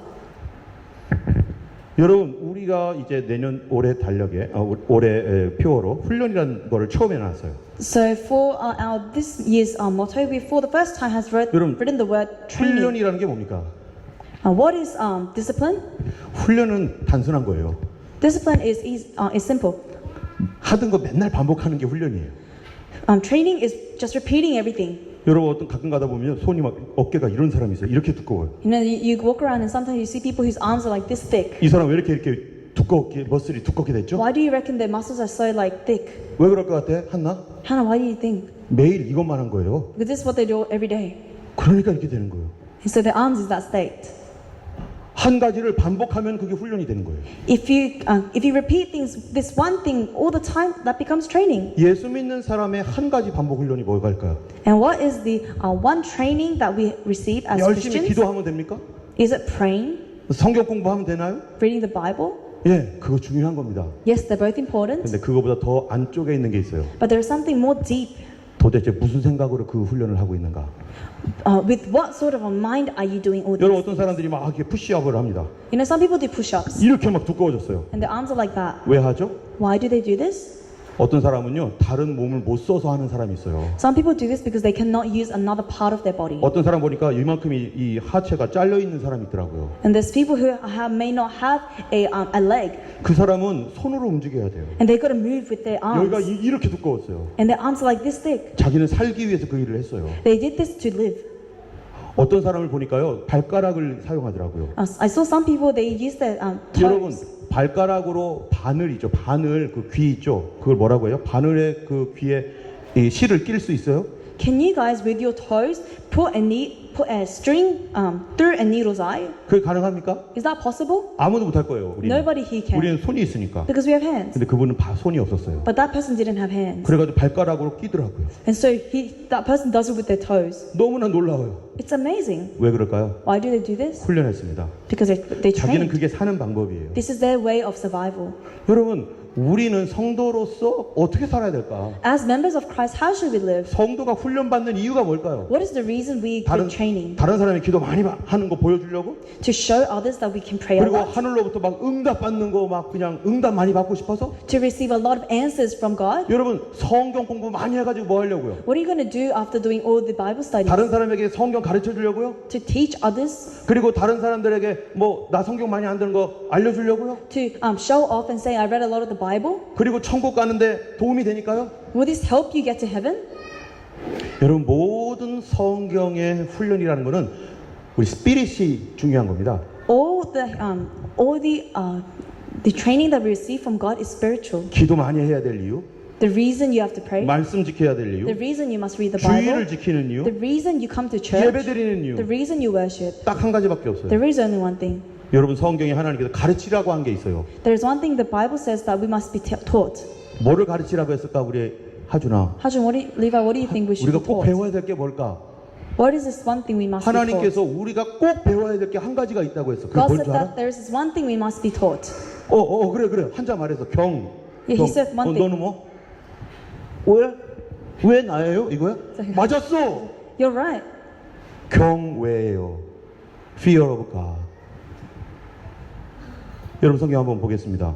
[SPEAKER 1] 여러분 우리가 이제 내년 올해 달력에 올해 표어로 훈련이라는 거를 처음 해놨어요.
[SPEAKER 2] So for our this year's motto, we for the first time has
[SPEAKER 1] 여러분,
[SPEAKER 2] written the word training.
[SPEAKER 1] 훈련이라는 게 뭡니까?
[SPEAKER 2] What is discipline?
[SPEAKER 1] 훈련은 단순한 거예요.
[SPEAKER 2] Discipline is simple.
[SPEAKER 1] 하던 거 맨날 반복하는 게 훈련이에요.
[SPEAKER 2] Training is just repeating everything.
[SPEAKER 1] 여러분 어떤 가끔 가다 보면 손이 막 어깨가 이런 사람이 있어요. 이렇게 두꺼워요.
[SPEAKER 2] You know, you walk around and sometimes you see people whose arms are like this thick.
[SPEAKER 1] 이 사람 왜 이렇게 두껍게 머슬이 두껍게 됐죠?
[SPEAKER 2] Why do you reckon their muscles are so like thick?
[SPEAKER 1] 왜 그럴 것 같아? 한나?
[SPEAKER 2] Hannah, why do you think?
[SPEAKER 1] 매일 이것만 한 거예요.
[SPEAKER 2] Because this is what they do every day.
[SPEAKER 1] 그러니까 이렇게 되는 거예요.
[SPEAKER 2] And so their arms is that state.
[SPEAKER 1] 한 가지를 반복하면 그게 훈련이 되는 거예요.
[SPEAKER 2] If you repeat this one thing all the time, that becomes training.
[SPEAKER 1] 예수 믿는 사람의 한 가지 반복 훈련이 뭘까요?
[SPEAKER 2] And what is the one training that we receive as
[SPEAKER 1] 열심히
[SPEAKER 2] Christians?
[SPEAKER 1] 기도하면 됩니까?
[SPEAKER 2] Is it praying,
[SPEAKER 1] 성경 공부하면 되나요?
[SPEAKER 2] reading the Bible?
[SPEAKER 1] 예, 그거 중요한 겁니다.
[SPEAKER 2] Yes, they're both important.
[SPEAKER 1] 근데 그거보다 더 안쪽에 있는 게 있어요.
[SPEAKER 2] But there is something more deep.
[SPEAKER 1] 도대체 무슨 생각으로 그 훈련을 하고 있는가?
[SPEAKER 2] With what sort of a mind are you doing all
[SPEAKER 1] 여러분
[SPEAKER 2] this?
[SPEAKER 1] 어떤 사람들이 막 이렇게 푸시업을 합니다.
[SPEAKER 2] You know, some people do push-ups
[SPEAKER 1] 이렇게 막 두꺼워졌어요.
[SPEAKER 2] and their arms are like that.
[SPEAKER 1] 왜 하죠?
[SPEAKER 2] Why do they do this?
[SPEAKER 1] 어떤 사람은요 다른 몸을 못 써서 하는 사람이 있어요.
[SPEAKER 2] Some people do this because they cannot use another part of their body.
[SPEAKER 1] 어떤 사람 보니까 이만큼이 이 하체가 잘려 있는 사람이 있더라고요.
[SPEAKER 2] And there's people who may not have a leg,
[SPEAKER 1] 그 사람은 손으로 움직여야 돼요.
[SPEAKER 2] and they got to move with their
[SPEAKER 1] 여기가
[SPEAKER 2] arms,
[SPEAKER 1] 이렇게 두꺼웠어요.
[SPEAKER 2] and their arms are like this thick.
[SPEAKER 1] 자기는 살기 위해서 그 일을 했어요.
[SPEAKER 2] They did this to live.
[SPEAKER 1] 어떤 사람을 보니까요 발가락을 사용하더라고요.
[SPEAKER 2] I saw some people they use their
[SPEAKER 1] 여러분
[SPEAKER 2] toes.
[SPEAKER 1] 발가락으로 바늘이죠. 바늘 그 귀 있죠. 그걸 뭐라고 해요? 바늘에 그 귀에 이 실을 낄 수 있어요?
[SPEAKER 2] Can you guys with your toes put a string through a needle's eye?
[SPEAKER 1] 그게 가능합니까?
[SPEAKER 2] Is that possible?
[SPEAKER 1] 아무도 못할 거예요. 우리는.
[SPEAKER 2] Nobody here can.
[SPEAKER 1] 우리는 손이 있으니까.
[SPEAKER 2] Because we have hands.
[SPEAKER 1] 근데 그분은 손이 없었어요.
[SPEAKER 2] But that person didn't have hands.
[SPEAKER 1] 그래가지고 발가락으로 끼더라고요.
[SPEAKER 2] And so that person does it with their toes.
[SPEAKER 1] 너무나 놀라워요.
[SPEAKER 2] It's amazing.
[SPEAKER 1] 왜 그럴까요?
[SPEAKER 2] Why do they do this?
[SPEAKER 1] 훈련했습니다.
[SPEAKER 2] Because they
[SPEAKER 1] 자기는
[SPEAKER 2] trained.
[SPEAKER 1] 그게 사는 방법이에요.
[SPEAKER 2] This is their way of survival.
[SPEAKER 1] 여러분, 우리는 성도로서 어떻게 살아야 될까?
[SPEAKER 2] As members of Christ, how should we live?
[SPEAKER 1] 성도가 훈련받는 이유가 뭘까요?
[SPEAKER 2] What is the reason we
[SPEAKER 1] 다른,
[SPEAKER 2] get training?
[SPEAKER 1] 다른 사람이 기도 많이 하는 거 보여주려고?
[SPEAKER 2] To show others that we can pray a
[SPEAKER 1] 그리고
[SPEAKER 2] lot?
[SPEAKER 1] 하늘로부터 막 응답 받는 거 막 그냥 응답 많이 받고 싶어서?
[SPEAKER 2] To receive a lot of answers from God?
[SPEAKER 1] 여러분, 성경 공부 많이 해가지고 뭐 하려고요?
[SPEAKER 2] What are you going to do after doing all the Bible studies?
[SPEAKER 1] 다른 사람에게 성경 가르쳐 주려고요?
[SPEAKER 2] To teach others?
[SPEAKER 1] 그리고 다른 사람들에게 뭐 나 성경 많이 안 되는 거 알려주려고요?
[SPEAKER 2] To show off and say, I read a lot of the Bible?
[SPEAKER 1] 그리고 천국 가는데 도움이 되니까요?
[SPEAKER 2] Will this help you get to heaven?
[SPEAKER 1] 여러분, 모든 성경의 훈련이라는 거는 우리 스피릿이 중요한 겁니다.
[SPEAKER 2] All the training that we receive from God is spiritual.
[SPEAKER 1] 기도 많이 해야 될 이유,
[SPEAKER 2] The reason you have to pray,
[SPEAKER 1] 말씀 지켜야 될
[SPEAKER 2] the
[SPEAKER 1] 이유,
[SPEAKER 2] reason you must read the
[SPEAKER 1] 주의를
[SPEAKER 2] Bible,
[SPEAKER 1] 지키는 이유,
[SPEAKER 2] the reason you come to church,
[SPEAKER 1] 예배 드리는 이유,
[SPEAKER 2] the reason you worship.
[SPEAKER 1] 딱 한 가지밖에 없어요.
[SPEAKER 2] There is only one thing.
[SPEAKER 1] 여러분, 성경에 하나님께서 가르치라고 한 게 있어요.
[SPEAKER 2] There is one thing the Bible says that we must be taught.
[SPEAKER 1] 뭐를 가르치라고 했을까, 우리 하준아?
[SPEAKER 2] Hajun, Levi, what do you think we should
[SPEAKER 1] 우리가
[SPEAKER 2] be
[SPEAKER 1] 꼭
[SPEAKER 2] taught?
[SPEAKER 1] 배워야 될 게 뭘까?
[SPEAKER 2] What is this one thing we must be taught?
[SPEAKER 1] 하나님께서 우리가 꼭 배워야 될 게 한 가지가 있다고 했어. 그게
[SPEAKER 2] God
[SPEAKER 1] 뭔
[SPEAKER 2] said
[SPEAKER 1] 줄 알아?
[SPEAKER 2] that there is this one thing we must be taught.
[SPEAKER 1] 그래. 한자 말해서 경.
[SPEAKER 2] Yeah, he said one thing.
[SPEAKER 1] 너는 뭐? 왜 나예요? 이거야? 맞았어.
[SPEAKER 2] You're right.
[SPEAKER 1] 경외예요. Fear of God. 여러분, 성경 한번 보겠습니다.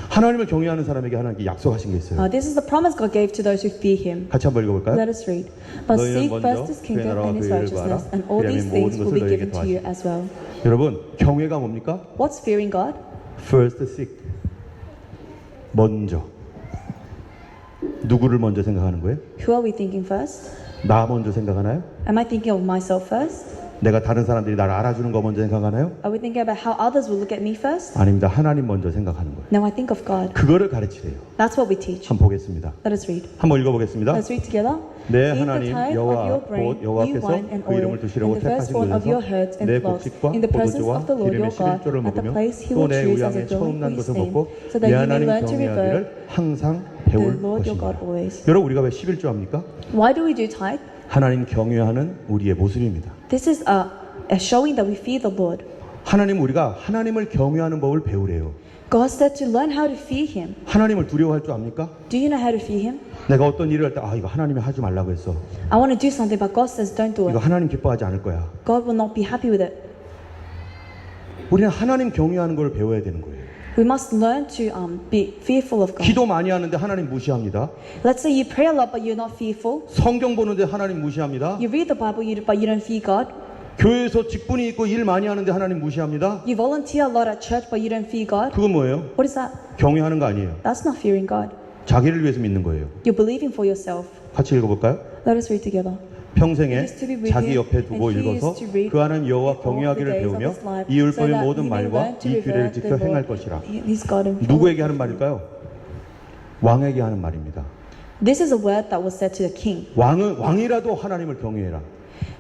[SPEAKER 1] 하나님을 경외하는 사람에게 하나님께 약속하신 게 있어요.
[SPEAKER 2] This is the promise God gave to those who fear Him.
[SPEAKER 1] 같이 한번 읽어볼까요?
[SPEAKER 2] Let us read. But
[SPEAKER 1] 너희는
[SPEAKER 2] seek
[SPEAKER 1] 먼저
[SPEAKER 2] first His
[SPEAKER 1] 그의
[SPEAKER 2] kingdom
[SPEAKER 1] 나라와
[SPEAKER 2] and His
[SPEAKER 1] 그의 일을
[SPEAKER 2] righteousness,
[SPEAKER 1] 봐라.
[SPEAKER 2] and all these
[SPEAKER 1] 그리하면
[SPEAKER 2] things
[SPEAKER 1] 모든
[SPEAKER 2] will
[SPEAKER 1] 것을
[SPEAKER 2] be given
[SPEAKER 1] 너희에게
[SPEAKER 2] to you as well.
[SPEAKER 1] 여러분, 경외가 뭡니까?
[SPEAKER 2] What's fearing God?
[SPEAKER 1] First seek. 먼저. 누구를 먼저 생각하는 거예요?
[SPEAKER 2] Who are we thinking first?
[SPEAKER 1] 나 먼저 생각하나요?
[SPEAKER 2] Am I thinking of myself first?
[SPEAKER 1] 내가 다른 사람들이 나를 알아주는 거 먼저 생각하나요?
[SPEAKER 2] Are we thinking about how others will look at me first?
[SPEAKER 1] 아닙니다. 하나님 먼저 생각하는 거예요.
[SPEAKER 2] No, I think of God.
[SPEAKER 1] 그거를 가르치래요.
[SPEAKER 2] That's what we teach.
[SPEAKER 1] 한번 보겠습니다.
[SPEAKER 2] Let us read.
[SPEAKER 1] 한번 읽어보겠습니다.
[SPEAKER 2] Let's read together.
[SPEAKER 1] 내
[SPEAKER 2] Eat the
[SPEAKER 1] 하나님
[SPEAKER 2] tithe of
[SPEAKER 1] 여호와
[SPEAKER 2] your grain,
[SPEAKER 1] 곧
[SPEAKER 2] new
[SPEAKER 1] 여호와께서
[SPEAKER 2] wine and
[SPEAKER 1] 그 이름을
[SPEAKER 2] oil,
[SPEAKER 1] 두시려고
[SPEAKER 2] and the
[SPEAKER 1] 택하신
[SPEAKER 2] firstborn of your herds
[SPEAKER 1] 곳에서
[SPEAKER 2] and
[SPEAKER 1] 내
[SPEAKER 2] flocks,
[SPEAKER 1] 곡식과
[SPEAKER 2] in the presence
[SPEAKER 1] 포도주와
[SPEAKER 2] of the Lord
[SPEAKER 1] 기름의
[SPEAKER 2] your God,
[SPEAKER 1] 11조를
[SPEAKER 2] at the
[SPEAKER 1] 먹으며
[SPEAKER 2] place He
[SPEAKER 1] 또
[SPEAKER 2] will
[SPEAKER 1] 내
[SPEAKER 2] choose as
[SPEAKER 1] 우양의
[SPEAKER 2] a dwelling
[SPEAKER 1] 처음
[SPEAKER 2] for
[SPEAKER 1] 난
[SPEAKER 2] His
[SPEAKER 1] 것을
[SPEAKER 2] name,
[SPEAKER 1] 먹고
[SPEAKER 2] so that
[SPEAKER 1] 내
[SPEAKER 2] you may
[SPEAKER 1] 하나님
[SPEAKER 2] learn to revere
[SPEAKER 1] 경외하기를 항상
[SPEAKER 2] the
[SPEAKER 1] 배울
[SPEAKER 2] Lord your God
[SPEAKER 1] 것입니다.
[SPEAKER 2] always.
[SPEAKER 1] 여러분, 우리가 왜 11조 합니까?
[SPEAKER 2] Why do we do tithe?
[SPEAKER 1] 하나님 경외하는 우리의 모습입니다.
[SPEAKER 2] This is a showing that we fear the Lord.
[SPEAKER 1] 우리가 하나님을 경외하는 법을 배우래요.
[SPEAKER 2] God said to learn how to fear Him.
[SPEAKER 1] 하나님을 두려워할 줄 압니까?
[SPEAKER 2] Do you know how to fear Him?
[SPEAKER 1] 내가 어떤 일을 할 때 이거 하나님이 하지 말라고 했어.
[SPEAKER 2] I want to do something, but God says don't do
[SPEAKER 1] 이거
[SPEAKER 2] it.
[SPEAKER 1] 하나님 기뻐하지 않을 거야.
[SPEAKER 2] God will not be happy with it.
[SPEAKER 1] 우리는 하나님 경외하는 걸 배워야 되는 거예요.
[SPEAKER 2] We must learn to be fearful of God.
[SPEAKER 1] 기도 많이 하는데 하나님 무시합니다.
[SPEAKER 2] Let's say you pray a lot, but you're not fearful.
[SPEAKER 1] 성경 보는데 하나님 무시합니다.
[SPEAKER 2] You read the Bible, but you don't fear God.
[SPEAKER 1] 교회에서 직분이 있고 일 많이 하는데 하나님 무시합니다.
[SPEAKER 2] You volunteer a lot at church, but you don't fear God.
[SPEAKER 1] 그건 뭐예요?
[SPEAKER 2] What is that?
[SPEAKER 1] 경외하는 거 아니에요.
[SPEAKER 2] That's not fearing God.
[SPEAKER 1] 자기를 위해서 믿는 거예요.
[SPEAKER 2] You're believing for yourself.
[SPEAKER 1] 같이 읽어볼까요?
[SPEAKER 2] Let us read together.
[SPEAKER 1] 평생에
[SPEAKER 2] He is to be with
[SPEAKER 1] 자기
[SPEAKER 2] you,
[SPEAKER 1] 옆에 두고
[SPEAKER 2] and he is
[SPEAKER 1] 읽어서
[SPEAKER 2] to read
[SPEAKER 1] 그 하나님 여호와
[SPEAKER 2] all the
[SPEAKER 1] 경외하기를
[SPEAKER 2] days of
[SPEAKER 1] 배우며
[SPEAKER 2] his life,
[SPEAKER 1] 이
[SPEAKER 2] so
[SPEAKER 1] 율법의
[SPEAKER 2] that
[SPEAKER 1] 모든
[SPEAKER 2] he may
[SPEAKER 1] 말과
[SPEAKER 2] learn to
[SPEAKER 1] 이 규례를
[SPEAKER 2] revere
[SPEAKER 1] 지켜
[SPEAKER 2] the
[SPEAKER 1] 행할
[SPEAKER 2] Lord,
[SPEAKER 1] 것이라.
[SPEAKER 2] his God and follow.
[SPEAKER 1] 누구에게 하는 말일까요? 왕에게 하는 말입니다.
[SPEAKER 2] This is a word that was said to the king.
[SPEAKER 1] 왕이라도 하나님을 경외해라.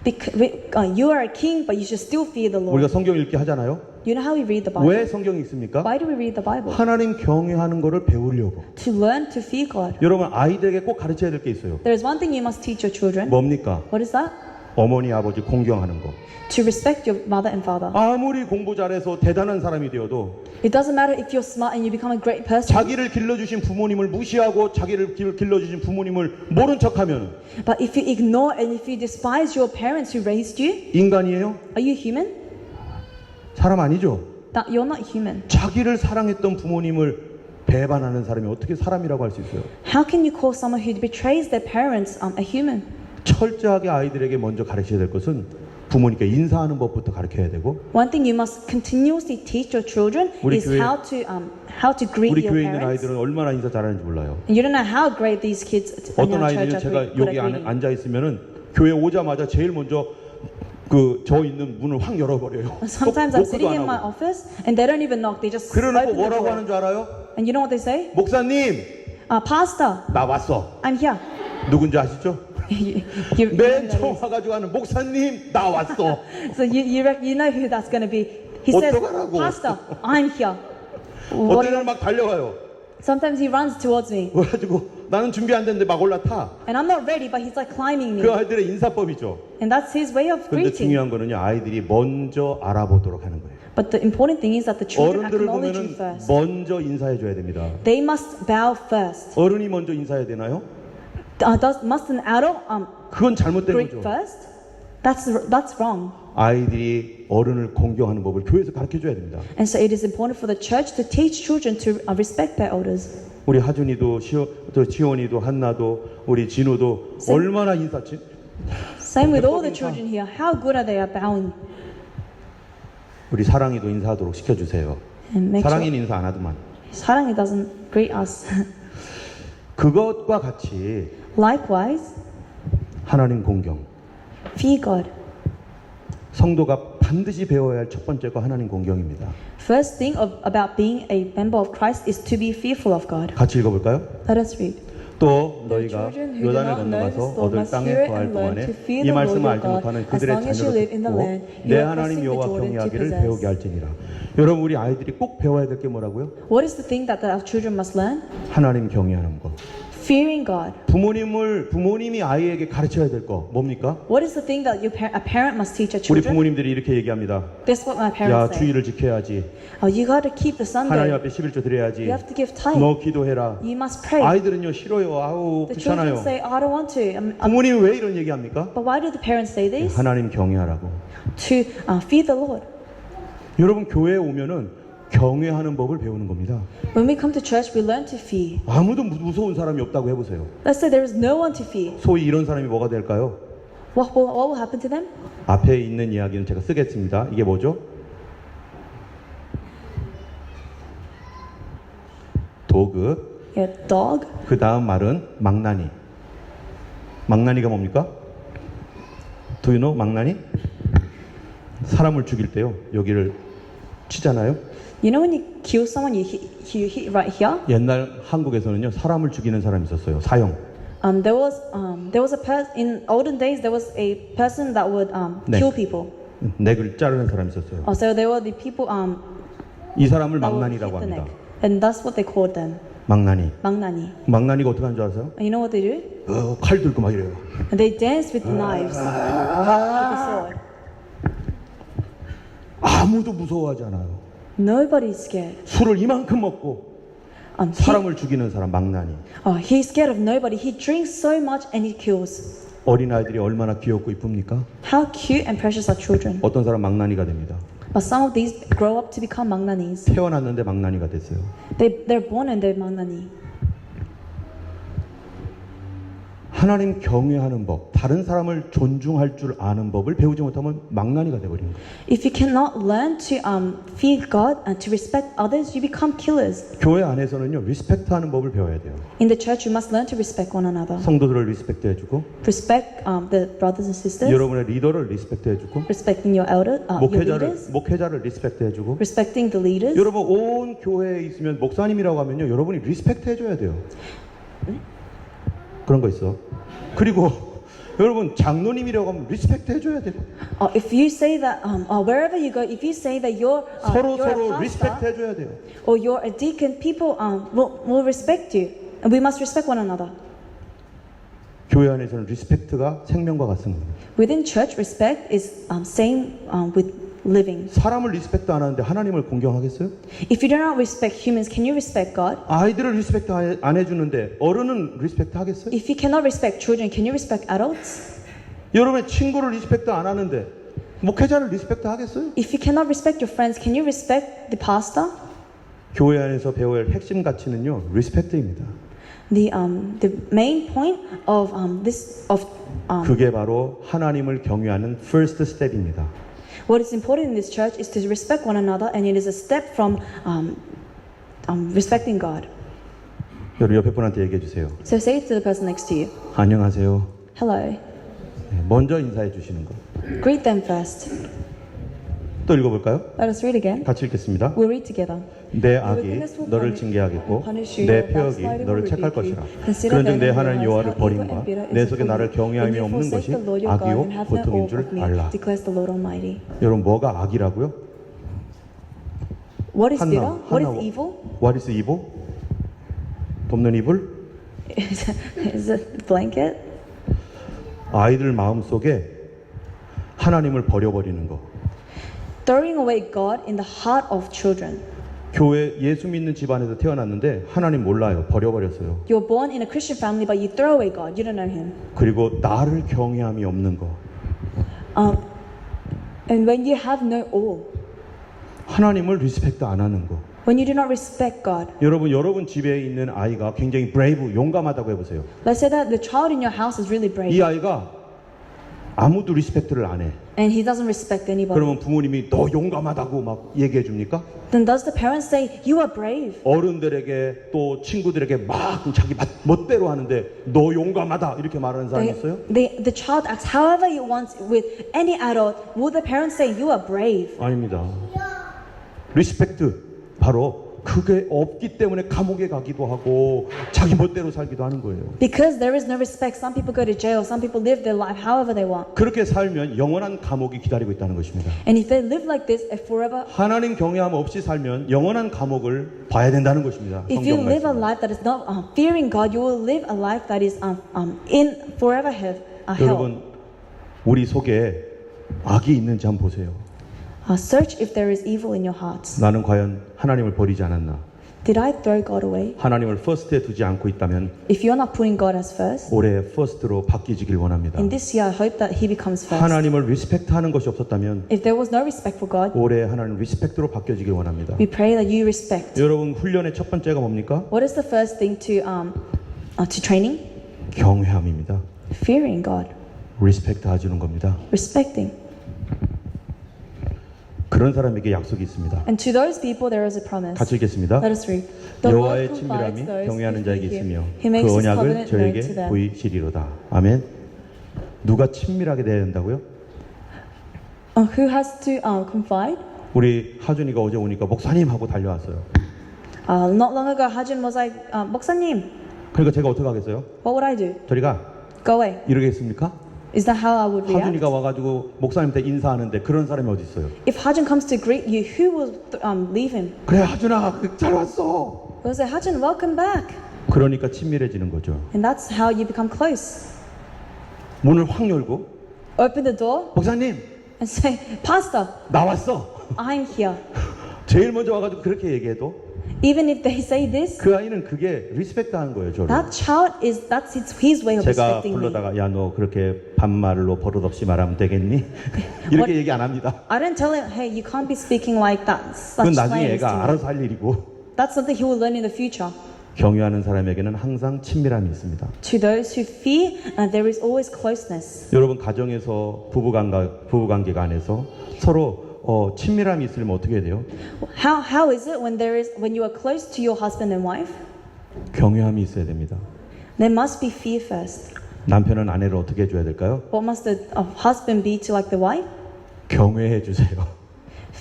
[SPEAKER 2] You are a king, but you should still fear the
[SPEAKER 1] 우리가
[SPEAKER 2] Lord.
[SPEAKER 1] 성경 읽기 하잖아요.
[SPEAKER 2] You know how we read the Bible?
[SPEAKER 1] 왜 성경이 있습니까?
[SPEAKER 2] Why do we read the Bible?
[SPEAKER 1] 하나님 경외하는 거를 배우려고.
[SPEAKER 2] To learn to fear God.
[SPEAKER 1] 여러분, 아이들에게 꼭 가르쳐야 될 게 있어요.
[SPEAKER 2] There is one thing you must teach your children.
[SPEAKER 1] 뭡니까?
[SPEAKER 2] What is that?
[SPEAKER 1] 어머니 아버지 공경하는 거.
[SPEAKER 2] To respect your mother and father.
[SPEAKER 1] 아무리 공부 잘해서 대단한 사람이 되어도
[SPEAKER 2] It doesn't matter if you're smart and you become a great person.
[SPEAKER 1] 자기를 길러주신 부모님을 무시하고 자기를 길러주신 부모님을 모른 척하면
[SPEAKER 2] But if you ignore and if you despise your parents who raised you,
[SPEAKER 1] 인간이에요?
[SPEAKER 2] are you human?
[SPEAKER 1] 사람 아니죠?
[SPEAKER 2] That you're not human.
[SPEAKER 1] 자기를 사랑했던 부모님을 배반하는 사람이 어떻게 사람이라고 할 수 있어요?
[SPEAKER 2] How can you call someone who betrays their parents a human?
[SPEAKER 1] 철저하게 아이들에게 먼저 가르쳐야 될 것은 부모님께 인사하는 법부터 가르쳐야 되고
[SPEAKER 2] One thing you must continuously teach your children
[SPEAKER 1] 우리
[SPEAKER 2] is
[SPEAKER 1] 교회-
[SPEAKER 2] how to greet
[SPEAKER 1] 우리
[SPEAKER 2] your
[SPEAKER 1] 교회에 있는
[SPEAKER 2] parents.
[SPEAKER 1] 아이들은 얼마나 인사 잘하는지 몰라요.
[SPEAKER 2] And you don't know how great these kids in
[SPEAKER 1] 어떤
[SPEAKER 2] our church
[SPEAKER 1] 아이들은
[SPEAKER 2] are
[SPEAKER 1] 제가
[SPEAKER 2] good at
[SPEAKER 1] 여기
[SPEAKER 2] greeting.
[SPEAKER 1] 앉아 있으면은 교회 오자마자 제일 먼저 저 있는 문을 확 열어버려요.
[SPEAKER 2] Sometimes I'm
[SPEAKER 1] 노크도
[SPEAKER 2] sitting
[SPEAKER 1] 안
[SPEAKER 2] in my
[SPEAKER 1] 하고.
[SPEAKER 2] office and they don't even knock. They just
[SPEAKER 1] 그러놓고
[SPEAKER 2] open the
[SPEAKER 1] 뭐라고
[SPEAKER 2] door.
[SPEAKER 1] 하는 줄 알아요?
[SPEAKER 2] And you know what they say?
[SPEAKER 1] 목사님,
[SPEAKER 2] Pastor,
[SPEAKER 1] 나 왔어.
[SPEAKER 2] I'm here.
[SPEAKER 1] 누군지 아시죠? 맨 처음 와가지고 하는 목사님 나 왔어.
[SPEAKER 2] So you know who that's going to be. He says,
[SPEAKER 1] 어떡하라고.
[SPEAKER 2] Pastor, I'm here.
[SPEAKER 1] 어떤 날은 막 달려가요.
[SPEAKER 2] Sometimes he runs towards me.
[SPEAKER 1] 그래가지고 나는 준비 안 됐는데 막 올라타.
[SPEAKER 2] And I'm not ready, but he's like climbing me.
[SPEAKER 1] 그 아이들의 인사법이죠.
[SPEAKER 2] And that's his way of
[SPEAKER 1] 근데
[SPEAKER 2] greeting.
[SPEAKER 1] 중요한 거는요, 아이들이 먼저 알아보도록 하는 거예요.
[SPEAKER 2] But the important thing is that the children
[SPEAKER 1] 어른들을
[SPEAKER 2] acknowledge you
[SPEAKER 1] 보면은
[SPEAKER 2] first.
[SPEAKER 1] 먼저 인사해 줘야 됩니다.
[SPEAKER 2] They must bow first.
[SPEAKER 1] 어른이 먼저 인사해야 되나요?
[SPEAKER 2] Must an adult
[SPEAKER 1] 그건 잘못된
[SPEAKER 2] greet
[SPEAKER 1] 거죠.
[SPEAKER 2] first? That's wrong.
[SPEAKER 1] 아이들이 어른을 공경하는 법을 교회에서 가르쳐 줘야 됩니다.
[SPEAKER 2] And so it is important for the church to teach children to respect their elders.
[SPEAKER 1] 우리 하준이도 지원이도 한나도 우리 진우도 얼마나 인사치?
[SPEAKER 2] Same with all the children here. How good are they at bowing?
[SPEAKER 1] 우리 사랑이도 인사하도록 시켜주세요.
[SPEAKER 2] And make
[SPEAKER 1] 사랑이는
[SPEAKER 2] sure
[SPEAKER 1] 인사 안 하더만.
[SPEAKER 2] 사랑이 doesn't greet us.
[SPEAKER 1] 그것과 같이
[SPEAKER 2] Likewise,
[SPEAKER 1] 하나님 공경.
[SPEAKER 2] fear God.
[SPEAKER 1] 성도가 반드시 배워야 할 첫 번째가 하나님 공경입니다.
[SPEAKER 2] First thing about being a member of Christ is to be fearful of God.
[SPEAKER 1] 같이 읽어볼까요?
[SPEAKER 2] Let us read.
[SPEAKER 1] 또 너희가
[SPEAKER 2] children who do
[SPEAKER 1] 요단을
[SPEAKER 2] not know
[SPEAKER 1] 건너가서
[SPEAKER 2] this law
[SPEAKER 1] 얻을
[SPEAKER 2] must
[SPEAKER 1] 땅에
[SPEAKER 2] hear it
[SPEAKER 1] 거할
[SPEAKER 2] and learn
[SPEAKER 1] 동안에
[SPEAKER 2] to fear
[SPEAKER 1] 이
[SPEAKER 2] the
[SPEAKER 1] 말씀을
[SPEAKER 2] Lord
[SPEAKER 1] 알지
[SPEAKER 2] your God
[SPEAKER 1] 못하는
[SPEAKER 2] as
[SPEAKER 1] 그들의
[SPEAKER 2] long as you
[SPEAKER 1] 자녀를
[SPEAKER 2] live in the
[SPEAKER 1] 듣고
[SPEAKER 2] land
[SPEAKER 1] 내
[SPEAKER 2] you are
[SPEAKER 1] 하나님
[SPEAKER 2] crossing the
[SPEAKER 1] 여호와
[SPEAKER 2] Jordan to
[SPEAKER 1] 경외하기를
[SPEAKER 2] possess.
[SPEAKER 1] 배우게 할지니라. 여러분 우리 아이들이 꼭 배워야 될 게 뭐라고요?
[SPEAKER 2] What is the thing that our children must learn?
[SPEAKER 1] 하나님 경외하는 거.
[SPEAKER 2] Fearing God.
[SPEAKER 1] 부모님이 아이에게 가르쳐야 될 거 뭡니까?
[SPEAKER 2] What is the thing that a parent must teach a
[SPEAKER 1] 우리
[SPEAKER 2] children?
[SPEAKER 1] 부모님들이 이렇게 얘기합니다.
[SPEAKER 2] That's what my
[SPEAKER 1] 야
[SPEAKER 2] parents say.
[SPEAKER 1] 주일을 지켜야지.
[SPEAKER 2] You got to keep the
[SPEAKER 1] 하나님
[SPEAKER 2] Sunday.
[SPEAKER 1] 앞에 11조 드려야지.
[SPEAKER 2] You have to give tithe.
[SPEAKER 1] 너 기도해라.
[SPEAKER 2] You must pray.
[SPEAKER 1] 아이들은요 싫어요. 아우
[SPEAKER 2] The children
[SPEAKER 1] 귀찮아요.
[SPEAKER 2] say, I don't want to.
[SPEAKER 1] 부모님이 왜 이런 얘기합니까?
[SPEAKER 2] But why do the parents say this?
[SPEAKER 1] 하나님 경외하라고.
[SPEAKER 2] To fear the Lord.
[SPEAKER 1] 여러분 교회에 오면은 경외하는 법을 배우는 겁니다.
[SPEAKER 2] When we come to church, we learn to fear.
[SPEAKER 1] 아무도 무서운 사람이 없다고 해보세요.
[SPEAKER 2] Let's say there is no one to fear.
[SPEAKER 1] 소위 이런 사람이 뭐가 될까요?
[SPEAKER 2] What will happen to them?
[SPEAKER 1] 앞에 있는 이야기는 제가 쓰겠습니다. 이게 뭐죠? 도그.
[SPEAKER 2] A dog.
[SPEAKER 1] 그 다음 말은 망나니. 망나니가 뭡니까? Do you know 망나니? 사람을 죽일 때요. 여기를 치잖아요.
[SPEAKER 2] You know when you kill someone, you hit right here.
[SPEAKER 1] 옛날 한국에서는요. 사람을 죽이는 사람이 있었어요. 사형.
[SPEAKER 2] There was a person in olden days. There was a person that would kill people.
[SPEAKER 1] 넥을 자르는 사람이 있었어요.
[SPEAKER 2] So there were the people
[SPEAKER 1] 이 사람을
[SPEAKER 2] that would
[SPEAKER 1] 망나니라고
[SPEAKER 2] hit the
[SPEAKER 1] 합니다.
[SPEAKER 2] neck, and that's what they called them.
[SPEAKER 1] 망나니.
[SPEAKER 2] 망나니.
[SPEAKER 1] 망나니가 어떻게 하는 줄 아세요?
[SPEAKER 2] And you know what they do?
[SPEAKER 1] 칼 들고 막 이래요.
[SPEAKER 2] And they dance with the knives. With the sword.
[SPEAKER 1] 아무도 무서워하지 않아요.
[SPEAKER 2] Nobody is scared.
[SPEAKER 1] 술을 이만큼 먹고 사람을 죽이는 사람 망나니.
[SPEAKER 2] He's scared of nobody. He drinks so much and he kills.
[SPEAKER 1] 어린아이들이 얼마나 귀엽고 이쁩니까?
[SPEAKER 2] How cute and precious are children.
[SPEAKER 1] 어떤 사람 망나니가 됩니다.
[SPEAKER 2] But some of these grow up to become 망나니es.
[SPEAKER 1] 태어났는데 망나니가 됐어요.
[SPEAKER 2] They're born and they're 망나니.
[SPEAKER 1] 하나님 경외하는 법, 다른 사람을 존중할 줄 아는 법을 배우지 못하면 망나니가 돼버리는 거예요.
[SPEAKER 2] If you cannot learn to fear God and to respect others, you become killers.
[SPEAKER 1] 교회 안에서는요, 리스펙트하는 법을 배워야 돼요.
[SPEAKER 2] In the church, you must learn to respect one another.
[SPEAKER 1] 성도들을 리스펙트해주고,
[SPEAKER 2] Respect the brothers and sisters.
[SPEAKER 1] 여러분의 리더를 리스펙트해주고,
[SPEAKER 2] Respecting your leaders.
[SPEAKER 1] 목회자를 리스펙트해주고.
[SPEAKER 2] Respecting the leaders.
[SPEAKER 1] 여러분 온 교회에 있으면 목사님이라고 하면요, 여러분이 리스펙트해줘야 돼요. 그런 거 있어. 그리고 여러분 장로님이라고 하면 리스펙트 해줘야 돼요.
[SPEAKER 2] If you say that wherever you go, if you say that you're
[SPEAKER 1] 서로
[SPEAKER 2] a
[SPEAKER 1] 리스펙트
[SPEAKER 2] pastor
[SPEAKER 1] 해줘야 돼요.
[SPEAKER 2] or you're a deacon, people will respect you, and we must respect one another.
[SPEAKER 1] 교회 안에서는 리스펙트가 생명과 같습니다.
[SPEAKER 2] Within church, respect is same with living.
[SPEAKER 1] 사람을 리스펙트 안 하는데 하나님을 공경하겠어요?
[SPEAKER 2] If you do not respect humans, can you respect God?
[SPEAKER 1] 아이들을 리스펙트 안 해주는데 어른은 리스펙트 하겠어요?
[SPEAKER 2] If you cannot respect children, can you respect adults?
[SPEAKER 1] 여러분의 친구를 리스펙트 안 하는데 목회자를 리스펙트 하겠어요?
[SPEAKER 2] If you cannot respect your friends, can you respect the pastor?
[SPEAKER 1] 교회 안에서 배워야 할 핵심 가치는요, 리스펙트입니다.
[SPEAKER 2] The main point of
[SPEAKER 1] 그게 바로 하나님을 경외하는 first step입니다.
[SPEAKER 2] what is important in this church is to respect one another, and it is a step from respecting God.
[SPEAKER 1] 여러분 옆에 분한테 얘기해 주세요.
[SPEAKER 2] So say it to the person next to you.
[SPEAKER 1] 안녕하세요.
[SPEAKER 2] Hello.
[SPEAKER 1] 먼저 인사해 주시는 거.
[SPEAKER 2] Greet them first.
[SPEAKER 1] 또 읽어볼까요?
[SPEAKER 2] Let us read again.
[SPEAKER 1] 같이 읽겠습니다.
[SPEAKER 2] We'll read together.
[SPEAKER 1] 내 악이 너를 징계하겠고 내 폐역이 너를 책할 것이라. 그런즉 내 하나님 여호와를 버림과 내 속에 나를 경외함이 없는 것이 악이요 고통인 줄 알라.
[SPEAKER 2] Declares the Lord Almighty.
[SPEAKER 1] 여러분 뭐가 악이라고요?
[SPEAKER 2] What is bitter?
[SPEAKER 1] 한나,
[SPEAKER 2] What is
[SPEAKER 1] 한나,
[SPEAKER 2] evil?
[SPEAKER 1] What is evil? 돕는 이불?
[SPEAKER 2] Is it blanket?
[SPEAKER 1] 아이들 마음속에 하나님을 버려버리는 거.
[SPEAKER 2] Throwing away God in the heart of children.
[SPEAKER 1] 교회 예수 믿는 집안에서 태어났는데 하나님 몰라요. 버려버렸어요.
[SPEAKER 2] You're born in a Christian family, but you throw away God. You don't know Him.
[SPEAKER 1] 그리고 나를 경외함이 없는 거.
[SPEAKER 2] And when you have no awe,
[SPEAKER 1] 하나님을 리스펙트 안 하는 거.
[SPEAKER 2] when you do not respect God.
[SPEAKER 1] 여러분 집에 있는 아이가 굉장히 brave, 용감하다고 해보세요.
[SPEAKER 2] Let's say that the child in your house is really brave,
[SPEAKER 1] 이 아이가 아무도 리스펙트를 안 해.
[SPEAKER 2] and he doesn't respect anybody.
[SPEAKER 1] 그러면 부모님이 너 용감하다고 막 얘기해 줍니까?
[SPEAKER 2] Then does the parents say, you are brave?
[SPEAKER 1] 어른들에게 또 친구들에게 막 자기 멋대로 하는데 너 용감하다 이렇게 말하는 사람이 있어요?
[SPEAKER 2] The child acts however he wants with any adult. Will the parents say, you are brave?
[SPEAKER 1] 아닙니다. 리스펙트 바로 그게 없기 때문에 감옥에 가기도 하고 자기 멋대로 살기도 하는 거예요.
[SPEAKER 2] Because there is no respect, some people go to jail, some people live their life however they want.
[SPEAKER 1] 그렇게 살면 영원한 감옥이 기다리고 있다는 것입니다.
[SPEAKER 2] And if they live like this, forever,
[SPEAKER 1] 하나님 경외함 없이 살면 영원한 감옥을 봐야 된다는 것입니다.
[SPEAKER 2] if you
[SPEAKER 1] 성경
[SPEAKER 2] live a
[SPEAKER 1] 말씀.
[SPEAKER 2] life that is not fearing God, you will live a life that is in forever hell.
[SPEAKER 1] 여러분 우리 속에 악이 있는지 한번 보세요.
[SPEAKER 2] Search if there is evil in your hearts.
[SPEAKER 1] 나는 과연 하나님을 버리지 않았나?
[SPEAKER 2] Did I throw God away?
[SPEAKER 1] 하나님을 퍼스트에 두지 않고 있다면
[SPEAKER 2] If you're not putting God as first,
[SPEAKER 1] 올해 퍼스트로 바뀌지길 원합니다.
[SPEAKER 2] in this year I hope that He becomes first.
[SPEAKER 1] 하나님을 리스펙트하는 것이 없었다면
[SPEAKER 2] If there was no respect for God,
[SPEAKER 1] 올해 하나님 리스펙트로 바뀌어지길 원합니다.
[SPEAKER 2] we pray that you respect.
[SPEAKER 1] 여러분 훈련의 첫 번째가 뭡니까?
[SPEAKER 2] What is the first thing to training?
[SPEAKER 1] 경외함입니다.
[SPEAKER 2] Fearing God,
[SPEAKER 1] 리스펙트 해주는 겁니다.
[SPEAKER 2] respecting.
[SPEAKER 1] 그런 사람에게 약속이 있습니다.
[SPEAKER 2] And to those people there is a promise.
[SPEAKER 1] 같이 읽겠습니다.
[SPEAKER 2] Let us read. The Lord
[SPEAKER 1] 여호와의
[SPEAKER 2] provides
[SPEAKER 1] 친밀함이
[SPEAKER 2] those
[SPEAKER 1] 경외하는
[SPEAKER 2] who
[SPEAKER 1] 자에게
[SPEAKER 2] fear
[SPEAKER 1] 있으며
[SPEAKER 2] Him. He makes
[SPEAKER 1] 그
[SPEAKER 2] His
[SPEAKER 1] 언약을
[SPEAKER 2] covenant known to
[SPEAKER 1] 저에게
[SPEAKER 2] them.
[SPEAKER 1] 보이시리로다. 아멘. 누가 친밀하게 대해야 된다고요?
[SPEAKER 2] Who has to confide?
[SPEAKER 1] 우리 하준이가 어제 오니까 목사님 하고 달려왔어요.
[SPEAKER 2] Not long ago, Hajun was like, 목사님,
[SPEAKER 1] 그러니까 제가 어떻게 하겠어요?
[SPEAKER 2] what would I do?
[SPEAKER 1] 저리 가.
[SPEAKER 2] Go away.
[SPEAKER 1] 이러겠습니까?
[SPEAKER 2] Is that how I would react?
[SPEAKER 1] 하준이가 와가지고 목사님한테 인사하는데 그런 사람이 어디 있어요?
[SPEAKER 2] If Hajun comes to greet you, who will leave him?
[SPEAKER 1] 그래 하준아 잘 왔어.
[SPEAKER 2] We'll say, Hajun, welcome back.
[SPEAKER 1] 그러니까 친밀해지는 거죠.
[SPEAKER 2] And that's how you become close.
[SPEAKER 1] 문을 확 열고
[SPEAKER 2] Open the door
[SPEAKER 1] 목사님
[SPEAKER 2] and say, Pastor,
[SPEAKER 1] 나왔어.
[SPEAKER 2] I'm here.
[SPEAKER 1] 제일 먼저 와가지고 그렇게 얘기해도
[SPEAKER 2] Even if they say this,
[SPEAKER 1] 그 아이는 그게 리스펙트하는 거예요. 저를.
[SPEAKER 2] that child that's his way of
[SPEAKER 1] 제가
[SPEAKER 2] respecting me.
[SPEAKER 1] 불러다가 야 너 그렇게 반말로 버릇없이 말하면 되겠니? 이렇게 얘기 안 합니다.
[SPEAKER 2] I don't tell him, hey, you can't be speaking like that.
[SPEAKER 1] 그건
[SPEAKER 2] Such
[SPEAKER 1] 나중에
[SPEAKER 2] slangs to
[SPEAKER 1] 애가
[SPEAKER 2] me.
[SPEAKER 1] 알아서 할 일이고
[SPEAKER 2] That's something he will learn in the future.
[SPEAKER 1] 경유하는 사람에게는 항상 친밀함이 있습니다.
[SPEAKER 2] To those who fear, there is always closeness.
[SPEAKER 1] 여러분 가정에서 부부관계가 안에서 서로 친밀함이 있으면 어떻게 해야 돼요?
[SPEAKER 2] How is it when you are close to your husband and wife?
[SPEAKER 1] 경외함이 있어야 됩니다.
[SPEAKER 2] There must be fear first.
[SPEAKER 1] 남편은 아내를 어떻게 해줘야 될까요?
[SPEAKER 2] What must the husband be to like the wife?
[SPEAKER 1] 경외해 주세요.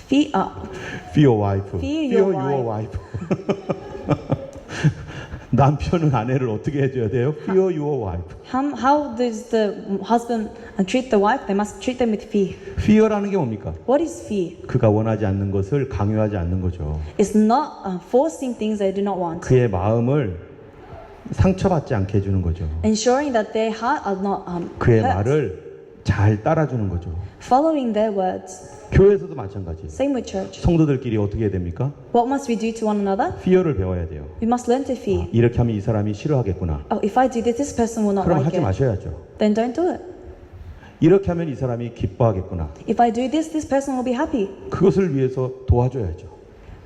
[SPEAKER 2] Fear
[SPEAKER 1] Fear wife.
[SPEAKER 2] Fear your
[SPEAKER 1] your wife. 남편은 아내를 어떻게 해줘야 돼요? Fear your wife.
[SPEAKER 2] How does the husband treat the wife? They must treat them with fear.
[SPEAKER 1] Fear라는 게 뭡니까?
[SPEAKER 2] What is fear?
[SPEAKER 1] 그가 원하지 않는 것을 강요하지 않는 거죠.
[SPEAKER 2] It's not forcing things they do not want.
[SPEAKER 1] 그의 마음을 상처받지 않게 해주는 거죠.
[SPEAKER 2] Ensuring that their heart are not
[SPEAKER 1] 그의
[SPEAKER 2] hurt.
[SPEAKER 1] 말을 잘 따라주는 거죠.
[SPEAKER 2] Following their words.
[SPEAKER 1] 교회에서도 마찬가지.
[SPEAKER 2] Same with church.
[SPEAKER 1] 성도들끼리 어떻게 해야 됩니까?
[SPEAKER 2] What must we do to one another?
[SPEAKER 1] Fear를 배워야 돼요.
[SPEAKER 2] We must learn to fear.
[SPEAKER 1] 이렇게 하면 이 사람이 싫어하겠구나.
[SPEAKER 2] Oh, if I do this, this person will not
[SPEAKER 1] 그럼
[SPEAKER 2] like
[SPEAKER 1] 하지
[SPEAKER 2] it.
[SPEAKER 1] 마셔야죠.
[SPEAKER 2] Then don't do it.
[SPEAKER 1] 이렇게 하면 이 사람이 기뻐하겠구나.
[SPEAKER 2] If I do this, this person will be happy.
[SPEAKER 1] 그것을 위해서 도와줘야죠.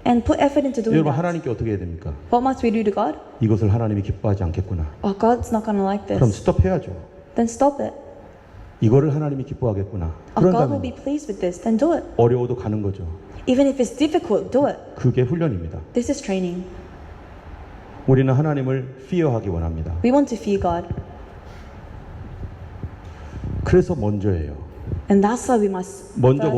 [SPEAKER 2] And put effort into doing
[SPEAKER 1] 여러분
[SPEAKER 2] that.
[SPEAKER 1] 하나님께 어떻게 해야 됩니까?
[SPEAKER 2] What must we do to God?
[SPEAKER 1] 이것을 하나님이 기뻐하지 않겠구나.
[SPEAKER 2] Oh, God's not going to like
[SPEAKER 1] 그럼
[SPEAKER 2] this.
[SPEAKER 1] 스톱해야죠.
[SPEAKER 2] Then stop it.
[SPEAKER 1] 이거를 하나님이 기뻐하겠구나.
[SPEAKER 2] Oh, God will
[SPEAKER 1] 그런다면
[SPEAKER 2] be pleased with this. Then do it.
[SPEAKER 1] 어려워도 가는 거죠.
[SPEAKER 2] Even if it's difficult, do it.
[SPEAKER 1] 그게 훈련입니다.
[SPEAKER 2] This is training.
[SPEAKER 1] 우리는 하나님을 fear하기 원합니다.
[SPEAKER 2] We want to fear God.
[SPEAKER 1] 그래서 먼저예요.
[SPEAKER 2] And that's why we must
[SPEAKER 1] 먼저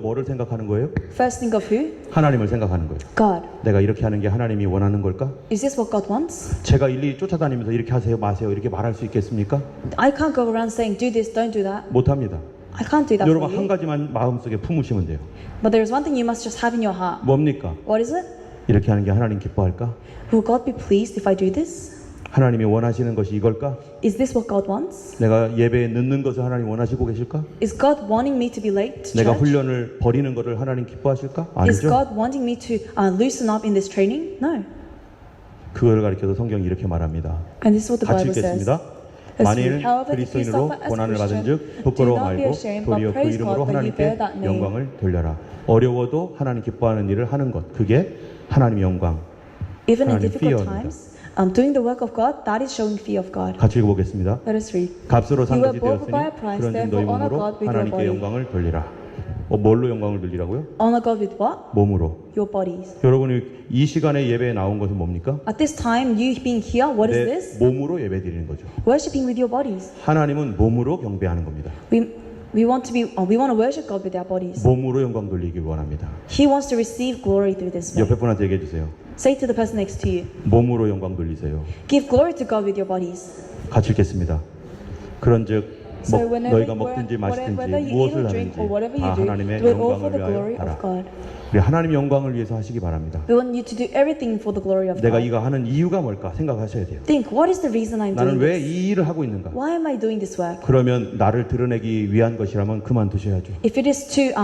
[SPEAKER 1] 뭐를 생각하는 거예요?
[SPEAKER 2] first think of who?
[SPEAKER 1] 하나님을 생각하는 거예요.
[SPEAKER 2] God.
[SPEAKER 1] 내가 이렇게 하는 게 하나님이 원하는 걸까?
[SPEAKER 2] Is this what God wants?
[SPEAKER 1] 제가 일일이 쫓아다니면서 이렇게 하세요 마세요 이렇게 말할 수 있겠습니까?
[SPEAKER 2] I can't go around saying do this, don't do that.
[SPEAKER 1] 못합니다.
[SPEAKER 2] I can't do that for
[SPEAKER 1] 여러분 한
[SPEAKER 2] you.
[SPEAKER 1] 가지만 마음속에 품으시면 돼요.
[SPEAKER 2] But there is one thing you must just have in your heart.
[SPEAKER 1] 뭡니까?
[SPEAKER 2] What is it?
[SPEAKER 1] 이렇게 하는 게 하나님 기뻐할까?
[SPEAKER 2] Will God be pleased if I do this?
[SPEAKER 1] 하나님이 원하시는 것이 이걸까?
[SPEAKER 2] Is this what God wants?
[SPEAKER 1] 내가 예배에 늦는 것을 하나님 원하시고 계실까?
[SPEAKER 2] Is God wanting me to be late to
[SPEAKER 1] 내가
[SPEAKER 2] church?
[SPEAKER 1] 훈련을 버리는 것을 하나님 기뻐하실까?
[SPEAKER 2] Is
[SPEAKER 1] 아니죠.
[SPEAKER 2] God wanting me to loosen up in this training? No.
[SPEAKER 1] 그걸 가리켜서 성경이 이렇게 말합니다.
[SPEAKER 2] And this is what the
[SPEAKER 1] 같이
[SPEAKER 2] Bible says.
[SPEAKER 1] 읽겠습니다.
[SPEAKER 2] Let's
[SPEAKER 1] 만일
[SPEAKER 2] read. However, if you
[SPEAKER 1] 그리스도인으로
[SPEAKER 2] suffer as a
[SPEAKER 1] 고난을
[SPEAKER 2] Christian,
[SPEAKER 1] 받은즉
[SPEAKER 2] do
[SPEAKER 1] 부끄러워
[SPEAKER 2] not be
[SPEAKER 1] 말고
[SPEAKER 2] ashamed, but
[SPEAKER 1] 도리어 그
[SPEAKER 2] praise
[SPEAKER 1] 이름으로
[SPEAKER 2] God that you
[SPEAKER 1] 하나님께
[SPEAKER 2] bear that name.
[SPEAKER 1] 영광을 돌려라. 어려워도 하나님 기뻐하는 일을 하는 것, 그게 하나님의 영광.
[SPEAKER 2] Even in
[SPEAKER 1] 하나님
[SPEAKER 2] difficult
[SPEAKER 1] fear입니다.
[SPEAKER 2] times, doing the work of God, that is showing fear of God.
[SPEAKER 1] 같이 읽어보겠습니다.
[SPEAKER 2] Let us read.
[SPEAKER 1] 값으로 산
[SPEAKER 2] You were
[SPEAKER 1] 것이
[SPEAKER 2] bought
[SPEAKER 1] 되었으니
[SPEAKER 2] by a price,
[SPEAKER 1] 그런즉 너희
[SPEAKER 2] therefore honor
[SPEAKER 1] 몸으로
[SPEAKER 2] God with your
[SPEAKER 1] 하나님께
[SPEAKER 2] body.
[SPEAKER 1] 영광을 돌리라. 뭘로 영광을 돌리라고요?
[SPEAKER 2] Honor God with what?
[SPEAKER 1] 몸으로.
[SPEAKER 2] Your bodies.
[SPEAKER 1] 여러분이 이 시간에 예배에 나온 것은 뭡니까?
[SPEAKER 2] At this time, you being here, what is
[SPEAKER 1] 내
[SPEAKER 2] this?
[SPEAKER 1] 몸으로 예배 드리는 거죠.
[SPEAKER 2] Worshipping with your bodies.
[SPEAKER 1] 하나님은 몸으로 경배하는 겁니다.
[SPEAKER 2] We want to worship God with our bodies.
[SPEAKER 1] 몸으로 영광 돌리길 원합니다.
[SPEAKER 2] He wants to receive glory through this way.
[SPEAKER 1] 옆에 분한테 얘기해 주세요.
[SPEAKER 2] Say to the person next to you,
[SPEAKER 1] 몸으로 영광 돌리세요.
[SPEAKER 2] give glory to God with your bodies.
[SPEAKER 1] 같이 읽겠습니다. 그런즉
[SPEAKER 2] So whenever
[SPEAKER 1] 너희가 먹든지 마시든지
[SPEAKER 2] whether you eat
[SPEAKER 1] 무엇을
[SPEAKER 2] or drink
[SPEAKER 1] 하든지
[SPEAKER 2] or whatever
[SPEAKER 1] 다
[SPEAKER 2] you do,
[SPEAKER 1] 하나님의
[SPEAKER 2] do it all for
[SPEAKER 1] 영광을
[SPEAKER 2] the glory
[SPEAKER 1] 위하여
[SPEAKER 2] of
[SPEAKER 1] 하라.
[SPEAKER 2] God.
[SPEAKER 1] 우리 하나님 영광을 위해서 하시기 바랍니다.
[SPEAKER 2] We want you to do everything for the glory of
[SPEAKER 1] 내가
[SPEAKER 2] God.
[SPEAKER 1] 이거 하는 이유가 뭘까 생각하셔야 돼요.
[SPEAKER 2] Think, what is the reason I'm
[SPEAKER 1] 나는
[SPEAKER 2] doing
[SPEAKER 1] 왜
[SPEAKER 2] this?
[SPEAKER 1] 이 일을 하고 있는가?
[SPEAKER 2] Why am I doing this work?
[SPEAKER 1] 그러면 나를 드러내기 위한 것이라면 그만두셔야죠.
[SPEAKER 2] If it is to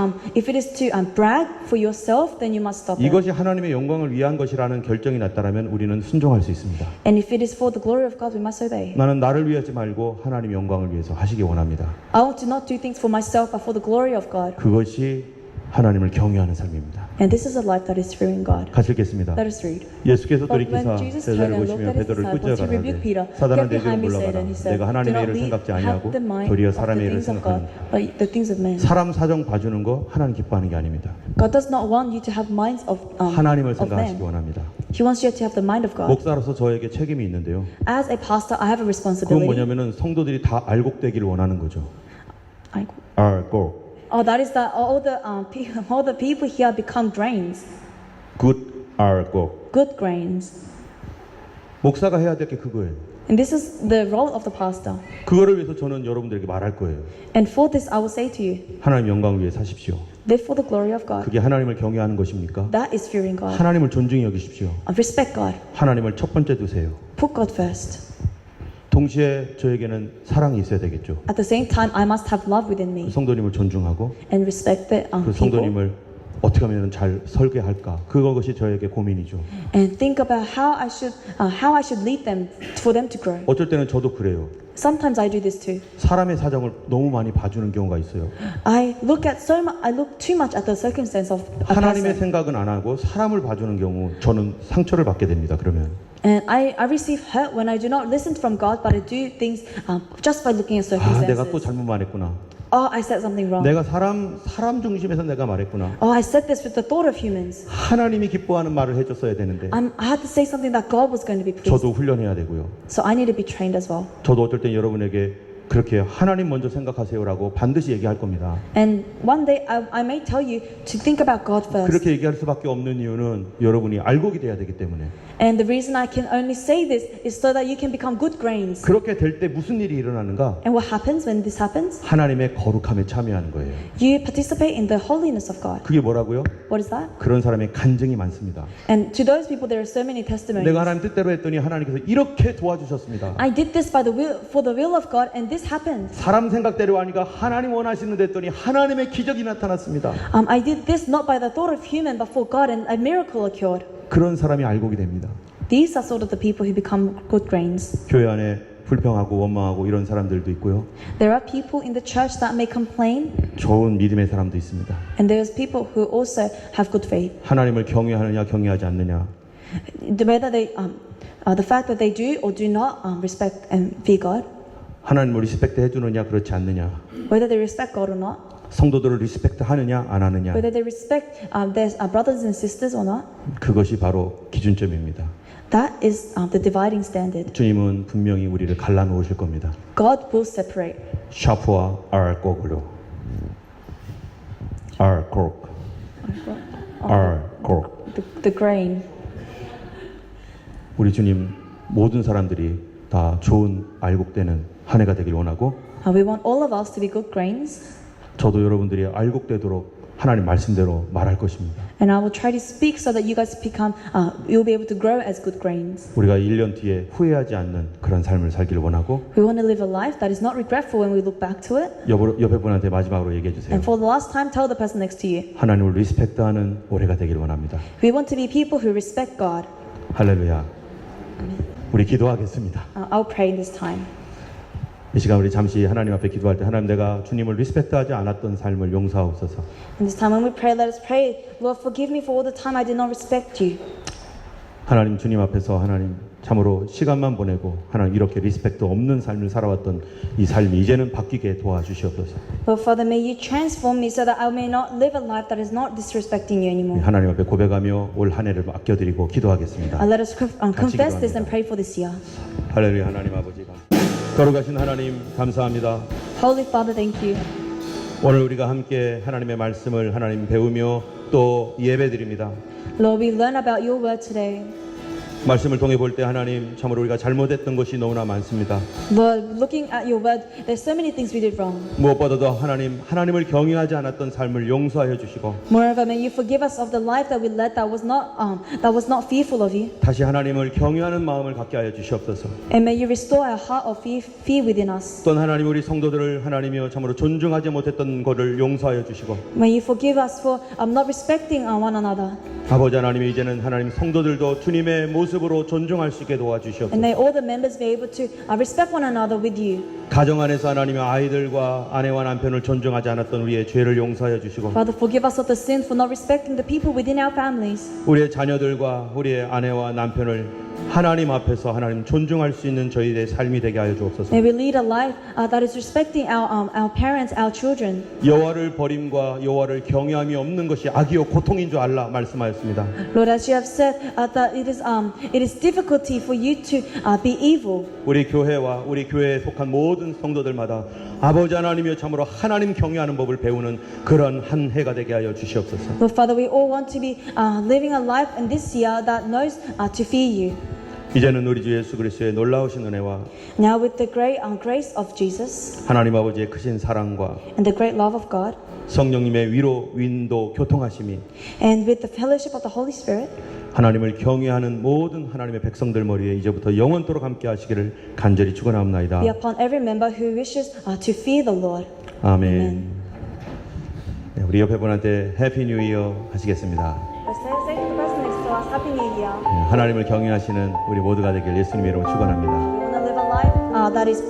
[SPEAKER 2] brag for yourself, then you must stop it.
[SPEAKER 1] 이것이 하나님의 영광을 위한 것이라는 결정이 났다면 우리는 순종할 수 있습니다.
[SPEAKER 2] And if it is for the glory of God, we must obey.
[SPEAKER 1] 나는 나를 위하지 말고 하나님의 영광을 위해서 하시기 원합니다.
[SPEAKER 2] I want to not do things for myself, but for the glory of God.
[SPEAKER 1] 그것이 하나님을 경외하는 삶입니다.
[SPEAKER 2] And this is a life that is fearing God.
[SPEAKER 1] 같이 읽겠습니다.
[SPEAKER 2] Let us read.
[SPEAKER 1] 예수께서
[SPEAKER 2] But
[SPEAKER 1] 돌이키사
[SPEAKER 2] when Jesus
[SPEAKER 1] 제자를
[SPEAKER 2] turned and
[SPEAKER 1] 보시며
[SPEAKER 2] looked at his
[SPEAKER 1] 베드로를
[SPEAKER 2] disciples, he rebuked
[SPEAKER 1] 꾸짖어가라되
[SPEAKER 2] Peter.
[SPEAKER 1] 사단아
[SPEAKER 2] Get
[SPEAKER 1] 내 뒤로
[SPEAKER 2] behind me,
[SPEAKER 1] 물러가라.
[SPEAKER 2] Satan, he said.
[SPEAKER 1] 내가
[SPEAKER 2] Do
[SPEAKER 1] 하나님의
[SPEAKER 2] not
[SPEAKER 1] 일을 생각지
[SPEAKER 2] have
[SPEAKER 1] 아니하고
[SPEAKER 2] the mind
[SPEAKER 1] 도리어
[SPEAKER 2] of the
[SPEAKER 1] 사람의 일을
[SPEAKER 2] things of
[SPEAKER 1] 생각하는
[SPEAKER 2] God, but the things of men.
[SPEAKER 1] 사람 사정 봐주는 거 하나님 기뻐하는 게 아닙니다.
[SPEAKER 2] God does not want you to have minds of
[SPEAKER 1] 하나님을
[SPEAKER 2] of
[SPEAKER 1] 생각하시기
[SPEAKER 2] men.
[SPEAKER 1] 원합니다.
[SPEAKER 2] He wants you to have the mind of God.
[SPEAKER 1] 목사로서 저에게 책임이 있는데요.
[SPEAKER 2] As a pastor, I have a
[SPEAKER 1] 그건
[SPEAKER 2] responsibility.
[SPEAKER 1] 뭐냐면은 성도들이 다 알곡되기를 원하는 거죠.
[SPEAKER 2] 아이고.
[SPEAKER 1] 알곡.
[SPEAKER 2] Oh, that is that all the people here become grains,
[SPEAKER 1] good 알곡.
[SPEAKER 2] good grains.
[SPEAKER 1] 목사가 해야 될 게 그거예요.
[SPEAKER 2] And this is the role of the pastor.
[SPEAKER 1] 그거를 위해서 저는 여러분들에게 말할 거예요.
[SPEAKER 2] And for this, I will say to you,
[SPEAKER 1] 하나님 영광을 위해 사십시오.
[SPEAKER 2] live for the glory of God.
[SPEAKER 1] 그게 하나님을 경외하는 것입니까?
[SPEAKER 2] That is fearing God.
[SPEAKER 1] 하나님을 존중히 여기십시오.
[SPEAKER 2] Respect God.
[SPEAKER 1] 하나님을 첫 번째 두세요.
[SPEAKER 2] Put God first.
[SPEAKER 1] 동시에 저에게는 사랑이 있어야 되겠죠.
[SPEAKER 2] At the same time, I must have love within
[SPEAKER 1] 그
[SPEAKER 2] me
[SPEAKER 1] 성도님을 존중하고
[SPEAKER 2] and respect the
[SPEAKER 1] 그
[SPEAKER 2] people.
[SPEAKER 1] 성도님을 어떻게 하면 잘 설계할까? 그것이 저에게 고민이죠.
[SPEAKER 2] And think about how I should lead them for them to grow.
[SPEAKER 1] 어쩔 때는 저도 그래요.
[SPEAKER 2] Sometimes I do this too.
[SPEAKER 1] 사람의 사정을 너무 많이 봐주는 경우가 있어요.
[SPEAKER 2] I look too much at the circumstance of a
[SPEAKER 1] 하나님의
[SPEAKER 2] person.
[SPEAKER 1] 생각은 안 하고 사람을 봐주는 경우 저는 상처를 받게 됩니다. 그러면
[SPEAKER 2] And I receive hurt when I do not listen from God, but I do things just by looking at
[SPEAKER 1] 내가 또
[SPEAKER 2] circumstances.
[SPEAKER 1] 잘못 말했구나.
[SPEAKER 2] Oh, I said something wrong.
[SPEAKER 1] 내가 사람 중심에서 내가 말했구나.
[SPEAKER 2] Oh, I said this with the thought of humans.
[SPEAKER 1] 하나님이 기뻐하는 말을 해줬어야 되는데
[SPEAKER 2] I had to say something that God was going to be pleased.
[SPEAKER 1] 저도 훈련해야 되고요.
[SPEAKER 2] So I need to be trained as well.
[SPEAKER 1] 저도 어떨 땐 여러분에게 그렇게 하나님 먼저 생각하세요라고 반드시 얘기할 겁니다.
[SPEAKER 2] And one day I may tell you to think about God first.
[SPEAKER 1] 그렇게 얘기할 수밖에 없는 이유는 여러분이 알곡이 돼야 되기 때문에.
[SPEAKER 2] And the reason I can only say this is so that you can become good grains.
[SPEAKER 1] 그렇게 될 때 무슨 일이 일어나는가?
[SPEAKER 2] And what happens when this happens?
[SPEAKER 1] 하나님의 거룩함에 참여하는 거예요.
[SPEAKER 2] You participate in the holiness of God.
[SPEAKER 1] 그게 뭐라고요?
[SPEAKER 2] What is that?
[SPEAKER 1] 그런 사람의 간증이 많습니다.
[SPEAKER 2] And to those people, there are so many testimonies.
[SPEAKER 1] 내가 하나님 뜻대로 했더니 하나님께서 이렇게 도와주셨습니다.
[SPEAKER 2] I did this for the will of God, and this happened.
[SPEAKER 1] 사람 생각대로 하니까 하나님 원하시는 데 했더니 하나님의 기적이 나타났습니다.
[SPEAKER 2] I did this not by the thought of human, but for God, and a miracle occurred.
[SPEAKER 1] 그런 사람이 알곡이 됩니다.
[SPEAKER 2] These are sort of the people who become good grains.
[SPEAKER 1] 교회 안에 불평하고 원망하고 이런 사람들도 있고요.
[SPEAKER 2] There are people in the church that may complain,
[SPEAKER 1] 좋은 믿음의 사람도 있습니다.
[SPEAKER 2] and there's people who also have good faith.
[SPEAKER 1] 하나님을 경외하느냐 경외하지 않느냐.
[SPEAKER 2] Whether they, the fact that they do or do not respect and fear God,
[SPEAKER 1] 하나님을 리스펙트 해주느냐 그렇지 않느냐.
[SPEAKER 2] whether they respect God or not,
[SPEAKER 1] 성도들을 리스펙트 하느냐 안 하느냐.
[SPEAKER 2] whether they respect their brothers and sisters or not,
[SPEAKER 1] 그것이 바로 기준점입니다.
[SPEAKER 2] that is the dividing standard.
[SPEAKER 1] 주님은 분명히 우리를 갈라놓으실 겁니다.
[SPEAKER 2] God will separate.
[SPEAKER 1] 샤프와 알곡으로. R cork. R cork.
[SPEAKER 2] The grain.
[SPEAKER 1] 우리 주님 모든 사람들이 다 좋은 알곡되는 한 해가 되길 원하고
[SPEAKER 2] We want all of us to be good grains.
[SPEAKER 1] 저도 여러분들이 알곡되도록 하나님 말씀대로 말할 것입니다.
[SPEAKER 2] And I will try to speak so that you guys become, you'll be able to grow as good grains.
[SPEAKER 1] 우리가 1년 뒤에 후회하지 않는 그런 삶을 살기를 원하고
[SPEAKER 2] We want to live a life that is not regretful when we look back to it.
[SPEAKER 1] 옆에 분한테 마지막으로 얘기해 주세요.
[SPEAKER 2] And for the last time, tell the person next to you.
[SPEAKER 1] 하나님을 리스펙트하는 올해가 되기를 원합니다.
[SPEAKER 2] We want to be people who respect God.
[SPEAKER 1] 할렐루야. 우리 기도하겠습니다.
[SPEAKER 2] I'll pray in this time.
[SPEAKER 1] 이 시간 우리 잠시 하나님 앞에 기도할 때 하나님 내가 주님을 리스펙트하지 않았던 삶을 용서하옵소서.
[SPEAKER 2] In this time when we pray, let us pray, Lord, forgive me for all the time I did not respect you.
[SPEAKER 1] 하나님 주님 앞에서 하나님 참으로 시간만 보내고 하나님 이렇게 리스펙트 없는 삶을 살아왔던 이 삶이 이제는 바뀌게 도와주시옵소서.
[SPEAKER 2] Lord Father, may you transform me so that I may not live a life that is not disrespecting you anymore.
[SPEAKER 1] 하나님 앞에 고백하며 올 한 해를 맡겨드리고 기도하겠습니다.
[SPEAKER 2] Let us confess this and pray for this year.
[SPEAKER 1] 할렐루야. 하나님 아버지가 거룩하신 하나님 감사합니다.
[SPEAKER 2] Holy Father, thank you.
[SPEAKER 1] 오늘 우리가 함께 하나님의 말씀을 하나님 배우며 또 예배드립니다.
[SPEAKER 2] Lord, we learn about your word today.
[SPEAKER 1] 말씀을 통해 볼 때 하나님 참으로 우리가 잘못했던 것이 너무나 많습니다.
[SPEAKER 2] Lord, looking at your word, there's so many things we did wrong.
[SPEAKER 1] 무엇보다도 하나님을 경외하지 않았던 삶을 용서하여 주시고
[SPEAKER 2] Moreover, may you forgive us of the life that we led that was not fearful of you.
[SPEAKER 1] 다시 하나님을 경외하는 마음을 갖게 하여 주시옵소서.
[SPEAKER 2] And may you restore our heart of fear within us.
[SPEAKER 1] 또 하나님 우리 성도들을 하나님이여 참으로 존중하지 못했던 것을 용서하여 주시고
[SPEAKER 2] May you forgive us for not respecting one another.
[SPEAKER 1] 아버지 하나님이 이제는 하나님 성도들도 주님의 모습으로 존중할 수 있게
[SPEAKER 2] And
[SPEAKER 1] 도와주시옵소서.
[SPEAKER 2] may all the members be able to respect one another with you.
[SPEAKER 1] 가정 안에서 하나님의 아이들과 아내와 남편을 존중하지 않았던 우리의 죄를 용서하여 주시고
[SPEAKER 2] Father, forgive us of the sins for not respecting the people within our families.
[SPEAKER 1] 우리의 자녀들과 우리의 아내와 남편을 하나님 앞에서 하나님 존중할 수 있는 저희의 삶이 되게 하여 주옵소서.
[SPEAKER 2] May we lead a life that is respecting our parents, our children.
[SPEAKER 1] 여호와를 버림과 여호와를 경외함이 없는 것이 악이요 고통인 줄 알라 말씀하였습니다.
[SPEAKER 2] Lord, as you have said that it is difficulty for you to be evil.
[SPEAKER 1] 우리 교회와 우리 교회에 속한 모든 성도들마다 아버지 하나님이여 참으로 하나님 경외하는 법을 배우는 그런 한 해가 되게 하여 주시옵소서.
[SPEAKER 2] Lord Father, we all want to be living a life in this year that knows to fear you.
[SPEAKER 1] 이제는 우리 주 예수 그리스도의 놀라우신 은혜와
[SPEAKER 2] Now with the great grace of Jesus
[SPEAKER 1] 하나님 아버지의 크신 사랑과
[SPEAKER 2] and the great love of God
[SPEAKER 1] 성령님의 위로 윈도 교통하심이
[SPEAKER 2] and with the fellowship of the Holy Spirit
[SPEAKER 1] 하나님을 경외하는 모든 하나님의 백성들 머리에 이제부터 영원토록 함께 하시기를 간절히 축원하옵나이다.
[SPEAKER 2] be upon every member who wishes to fear the Lord.
[SPEAKER 1] 아멘. 네, 우리 옆에 분한테 해피 뉴 이어 하시겠습니다.
[SPEAKER 2] Let's say to the person next to us, Happy New Year.
[SPEAKER 1] 네, 하나님을 경외하시는 우리 모두가 되길 예수님 이름으로 축원합니다.
[SPEAKER 2] We want to live a life that is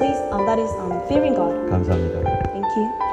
[SPEAKER 2] fearing God.
[SPEAKER 1] 감사합니다.
[SPEAKER 2] Thank you.